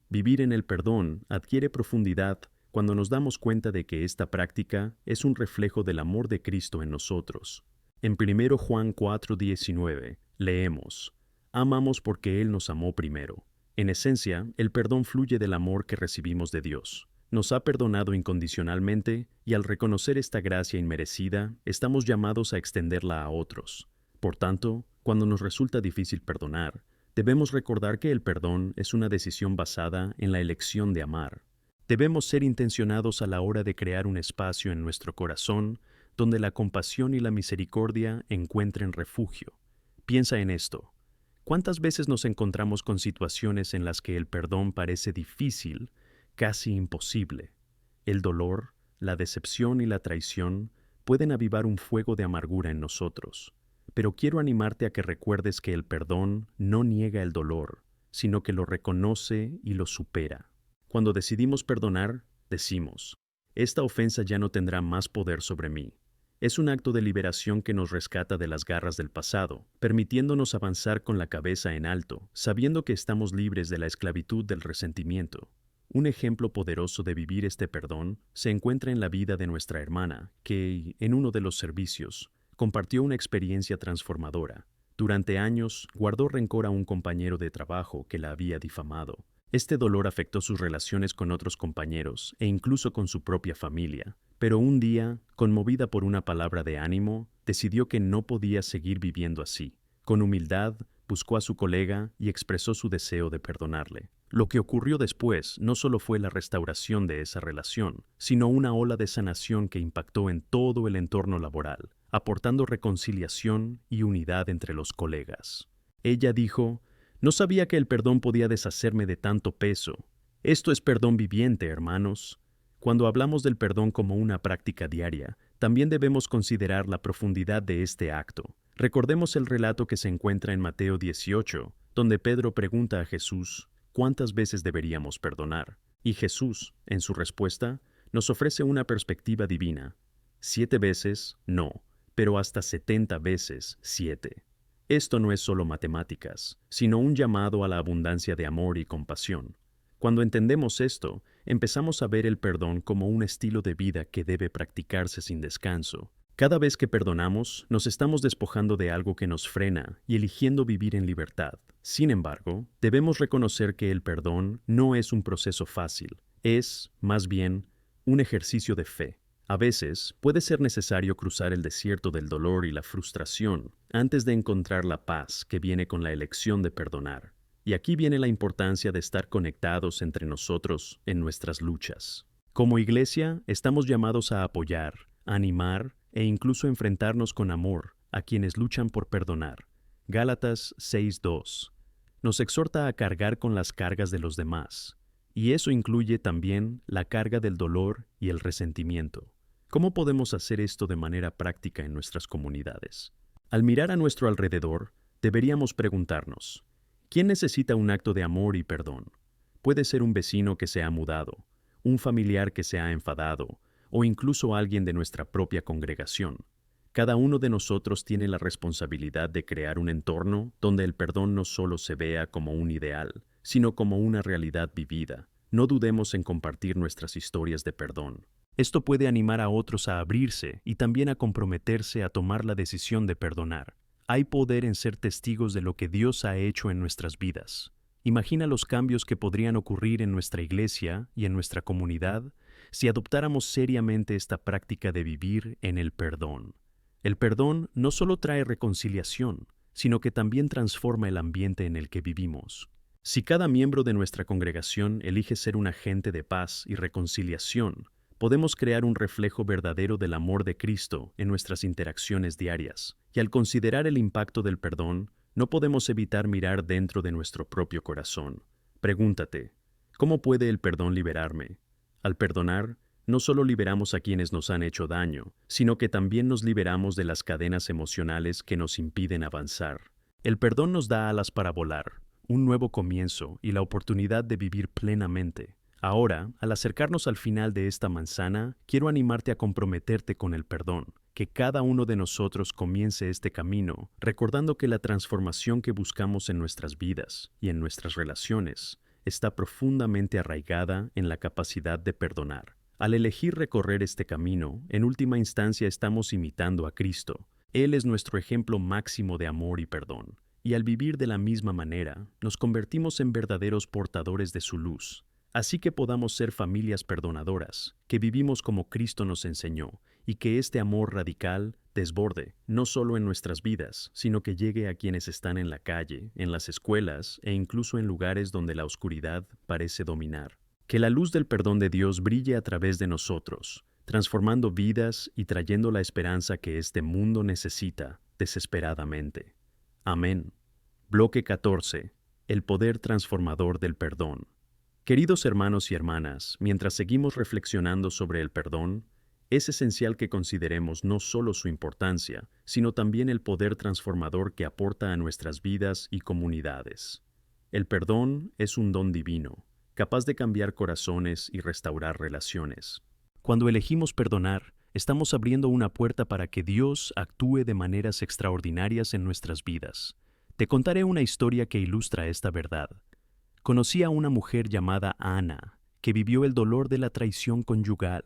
Speaker 1: Vivir en el perdón adquiere profundidad cuando nos damos cuenta de que esta práctica es un reflejo del amor de Cristo en nosotros. En 1 Juan 4:19 leemos: «Amamos porque Él nos amó primero». En esencia, el perdón fluye del amor que recibimos de Dios. Nos ha perdonado incondicionalmente y al reconocer esta gracia inmerecida, estamos llamados a extenderla a otros. Por tanto, cuando nos resulta difícil perdonar, debemos recordar que el perdón es una decisión basada en la elección de amar. Debemos ser intencionados a la hora de crear un espacio en nuestro corazón donde la compasión y la misericordia encuentren refugio. Piensa en esto. ¿Cuántas veces nos encontramos con situaciones en las que el perdón parece difícil, casi imposible? El dolor, la decepción y la traición pueden avivar un fuego de amargura en nosotros. Pero quiero animarte a que recuerdes que el perdón no niega el dolor, sino que lo reconoce y lo supera. Cuando decidimos perdonar, decimos: «Esta ofensa ya no tendrá más poder sobre mí». Es un acto de liberación que nos rescata de las garras del pasado, permitiéndonos avanzar con la cabeza en alto, sabiendo que estamos libres de la esclavitud del resentimiento. Un ejemplo poderoso de vivir este perdón se encuentra en la vida de nuestra hermana, que, en uno de los servicios, compartió una experiencia transformadora. Durante años, guardó rencor a un compañero de trabajo que la había difamado. Este dolor afectó sus relaciones con otros compañeros e incluso con su propia familia. Pero un día, conmovida por una palabra de ánimo, decidió que no podía seguir viviendo así. Con humildad, buscó a su colega y expresó su deseo de perdonarle. Lo que ocurrió después no solo fue la restauración de esa relación, sino una ola de sanación que impactó en todo el entorno laboral, aportando reconciliación y unidad entre los colegas. Ella dijo: «No sabía que el perdón podía deshacerme de tanto peso. Esto es perdón viviente, hermanos». Cuando hablamos del perdón como una práctica diaria, también debemos considerar la profundidad de este acto. Recordemos el relato que se encuentra en Mateo 18, donde Pedro pregunta a Jesús: ¿cuántas veces deberíamos perdonar? Y Jesús, en su respuesta, nos ofrece una perspectiva divina. 7 veces, no, pero hasta 70 veces 7. Esto no es solo matemáticas, sino un llamado a la abundancia de amor y compasión. Cuando entendemos esto, empezamos a ver el perdón como un estilo de vida que debe practicarse sin descanso. Cada vez que perdonamos, nos estamos despojando de algo que nos frena y eligiendo vivir en libertad. Sin embargo, debemos reconocer que el perdón no es un proceso fácil, es, más bien, un ejercicio de fe. A veces puede ser necesario cruzar el desierto del dolor y la frustración antes de encontrar la paz que viene con la elección de perdonar. Y aquí viene la importancia de estar conectados entre nosotros en nuestras luchas. Como iglesia, estamos llamados a apoyar, animar e incluso enfrentarnos con amor a quienes luchan por perdonar. Gálatas 6:2 nos exhorta a cargar con las cargas de los demás, y eso incluye también la carga del dolor y el resentimiento. ¿Cómo podemos hacer esto de manera práctica en nuestras comunidades? Al mirar a nuestro alrededor, deberíamos preguntarnos, ¿quién necesita un acto de amor y perdón? Puede ser un vecino que se ha mudado, un familiar que se ha enfadado, o incluso alguien de nuestra propia congregación. Cada uno de nosotros tiene la responsabilidad de crear un entorno donde el perdón no solo se vea como un ideal, sino como una realidad vivida. No dudemos en compartir nuestras historias de perdón. Esto puede animar a otros a abrirse y también a comprometerse a tomar la decisión de perdonar. Hay poder en ser testigos de lo que Dios ha hecho en nuestras vidas. Imagina los cambios que podrían ocurrir en nuestra iglesia y en nuestra comunidad si adoptáramos seriamente esta práctica de vivir en el perdón. El perdón no solo trae reconciliación, sino que también transforma el ambiente en el que vivimos. Si cada miembro de nuestra congregación elige ser un agente de paz y reconciliación, podemos crear un reflejo verdadero del amor de Cristo en nuestras interacciones diarias. Y al considerar el impacto del perdón, no podemos evitar mirar dentro de nuestro propio corazón. Pregúntate, ¿cómo puede el perdón liberarme? Al perdonar, no solo liberamos a quienes nos han hecho daño, sino que también nos liberamos de las cadenas emocionales que nos impiden avanzar. El perdón nos da alas para volar, un nuevo comienzo y la oportunidad de vivir plenamente. Ahora, al acercarnos al final de esta manzana, quiero animarte a comprometerte con el perdón, que cada uno de nosotros comience este camino, recordando que la transformación que buscamos en nuestras vidas y en nuestras relaciones está profundamente arraigada en la capacidad de perdonar. Al elegir recorrer este camino, en última instancia estamos imitando a Cristo. Él es nuestro ejemplo máximo de amor y perdón, y al vivir de la misma manera, nos convertimos en verdaderos portadores de su luz. Así que podamos ser familias perdonadoras, que vivimos como Cristo nos enseñó, y que este amor radical desborde, no solo en nuestras vidas, sino que llegue a quienes están en la calle, en las escuelas e incluso en lugares donde la oscuridad parece dominar. Que la luz del perdón de Dios brille a través de nosotros, transformando vidas y trayendo la esperanza que este mundo necesita desesperadamente. Amén. Bloque 14. El poder transformador del perdón. Queridos hermanos y hermanas, mientras seguimos reflexionando sobre el perdón, es esencial que consideremos no solo su importancia, sino también el poder transformador que aporta a nuestras vidas y comunidades. El perdón es un don divino, capaz de cambiar corazones y restaurar relaciones. Cuando elegimos perdonar, estamos abriendo una puerta para que Dios actúe de maneras extraordinarias en nuestras vidas. Te contaré una historia que ilustra esta verdad. Conocí a una mujer llamada Ana, que vivió el dolor de la traición conyugal.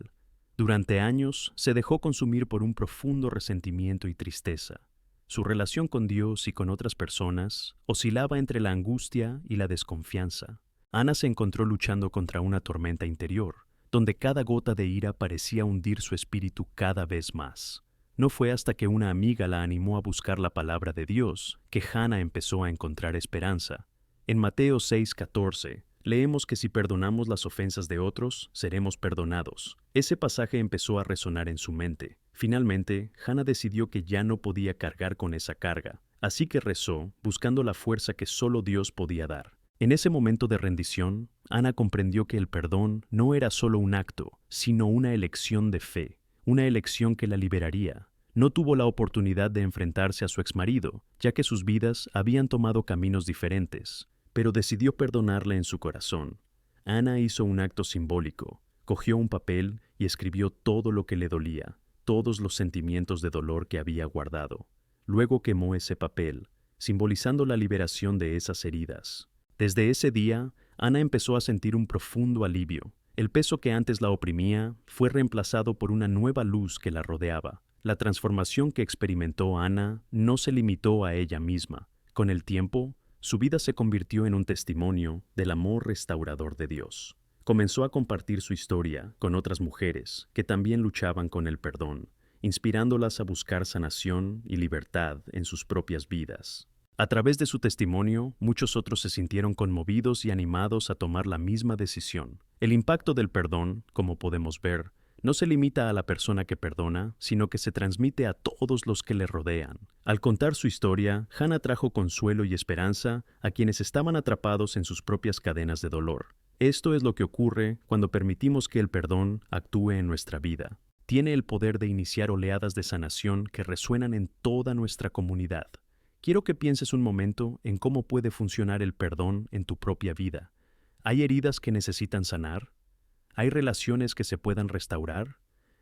Speaker 1: Durante años se dejó consumir por un profundo resentimiento y tristeza. Su relación con Dios y con otras personas oscilaba entre la angustia y la desconfianza. Ana se encontró luchando contra una tormenta interior, donde cada gota de ira parecía hundir su espíritu cada vez más. No fue hasta que una amiga la animó a buscar la palabra de Dios que Ana empezó a encontrar esperanza. En Mateo 6:14, leemos que si perdonamos las ofensas de otros, seremos perdonados. Ese pasaje empezó a resonar en su mente. Finalmente, Hannah decidió que ya no podía cargar con esa carga, así que rezó, buscando la fuerza que solo Dios podía dar. En ese momento de rendición, Ana comprendió que el perdón no era solo un acto, sino una elección de fe, una elección que la liberaría. No tuvo la oportunidad de enfrentarse a su exmarido, ya que sus vidas habían tomado caminos diferentes, pero decidió perdonarle en su corazón. Ana hizo un acto simbólico, cogió un papel y escribió todo lo que le dolía, todos los sentimientos de dolor que había guardado. Luego quemó ese papel, simbolizando la liberación de esas heridas. Desde ese día, Ana empezó a sentir un profundo alivio. El peso que antes la oprimía fue reemplazado por una nueva luz que la rodeaba. La transformación que experimentó Ana no se limitó a ella misma. Con el tiempo, su vida se convirtió en un testimonio del amor restaurador de Dios. Comenzó a compartir su historia con otras mujeres que también luchaban con el perdón, inspirándolas a buscar sanación y libertad en sus propias vidas. A través de su testimonio, muchos otros se sintieron conmovidos y animados a tomar la misma decisión. El impacto del perdón, como podemos ver, no se limita a la persona que perdona, sino que se transmite a todos los que le rodean. Al contar su historia, Hannah trajo consuelo y esperanza a quienes estaban atrapados en sus propias cadenas de dolor. Esto es lo que ocurre cuando permitimos que el perdón actúe en nuestra vida. Tiene el poder de iniciar oleadas de sanación que resuenan en toda nuestra comunidad. Quiero que pienses un momento en cómo puede funcionar el perdón en tu propia vida. ¿Hay heridas que necesitan sanar? ¿Hay relaciones que se puedan restaurar?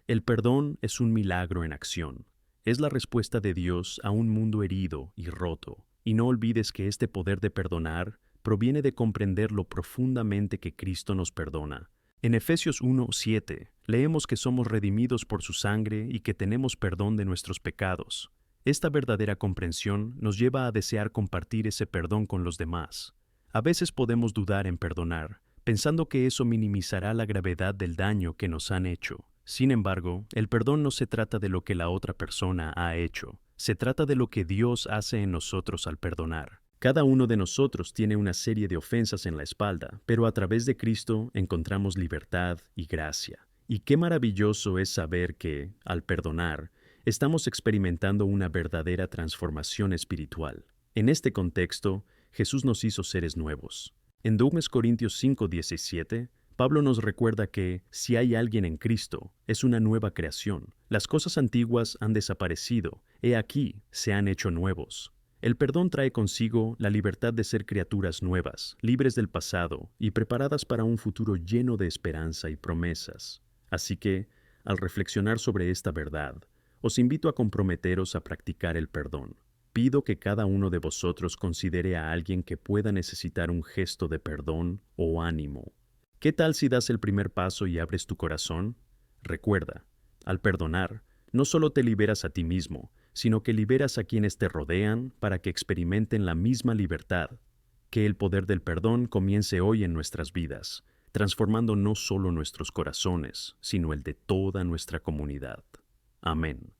Speaker 1: El perdón es un milagro en acción. Es la respuesta de Dios a un mundo herido y roto. Y no olvides que este poder de perdonar proviene de comprender lo profundamente que Cristo nos perdona. En Efesios 1:7 leemos que somos redimidos por su sangre y que tenemos perdón de nuestros pecados. Esta verdadera comprensión nos lleva a desear compartir ese perdón con los demás. A veces podemos dudar en perdonar, pensando que eso minimizará la gravedad del daño que nos han hecho. Sin embargo, el perdón no se trata de lo que la otra persona ha hecho, se trata de lo que Dios hace en nosotros al perdonar. Cada uno de nosotros tiene una serie de ofensas en la espalda, pero a través de Cristo encontramos libertad y gracia. Y qué maravilloso es saber que, al perdonar, estamos experimentando una verdadera transformación espiritual. En este contexto, Jesús nos hizo seres nuevos. En 2 Corintios 5:17, Pablo nos recuerda que, si hay alguien en Cristo, es una nueva creación. Las cosas antiguas han desaparecido, he aquí, se han hecho nuevos. El perdón trae consigo la libertad de ser criaturas nuevas, libres del pasado y preparadas para un futuro lleno de esperanza y promesas. Así que, al reflexionar sobre esta verdad, os invito a comprometeros a practicar el perdón. Pido que cada uno de vosotros considere a alguien que pueda necesitar un gesto de perdón o ánimo. ¿Qué tal si das el primer paso y abres tu corazón? Recuerda, al perdonar, no solo te liberas a ti mismo, sino que liberas a quienes te rodean para que experimenten la misma libertad. Que el poder del perdón comience hoy en nuestras vidas, transformando no solo nuestros corazones, sino el de toda nuestra comunidad. Amén.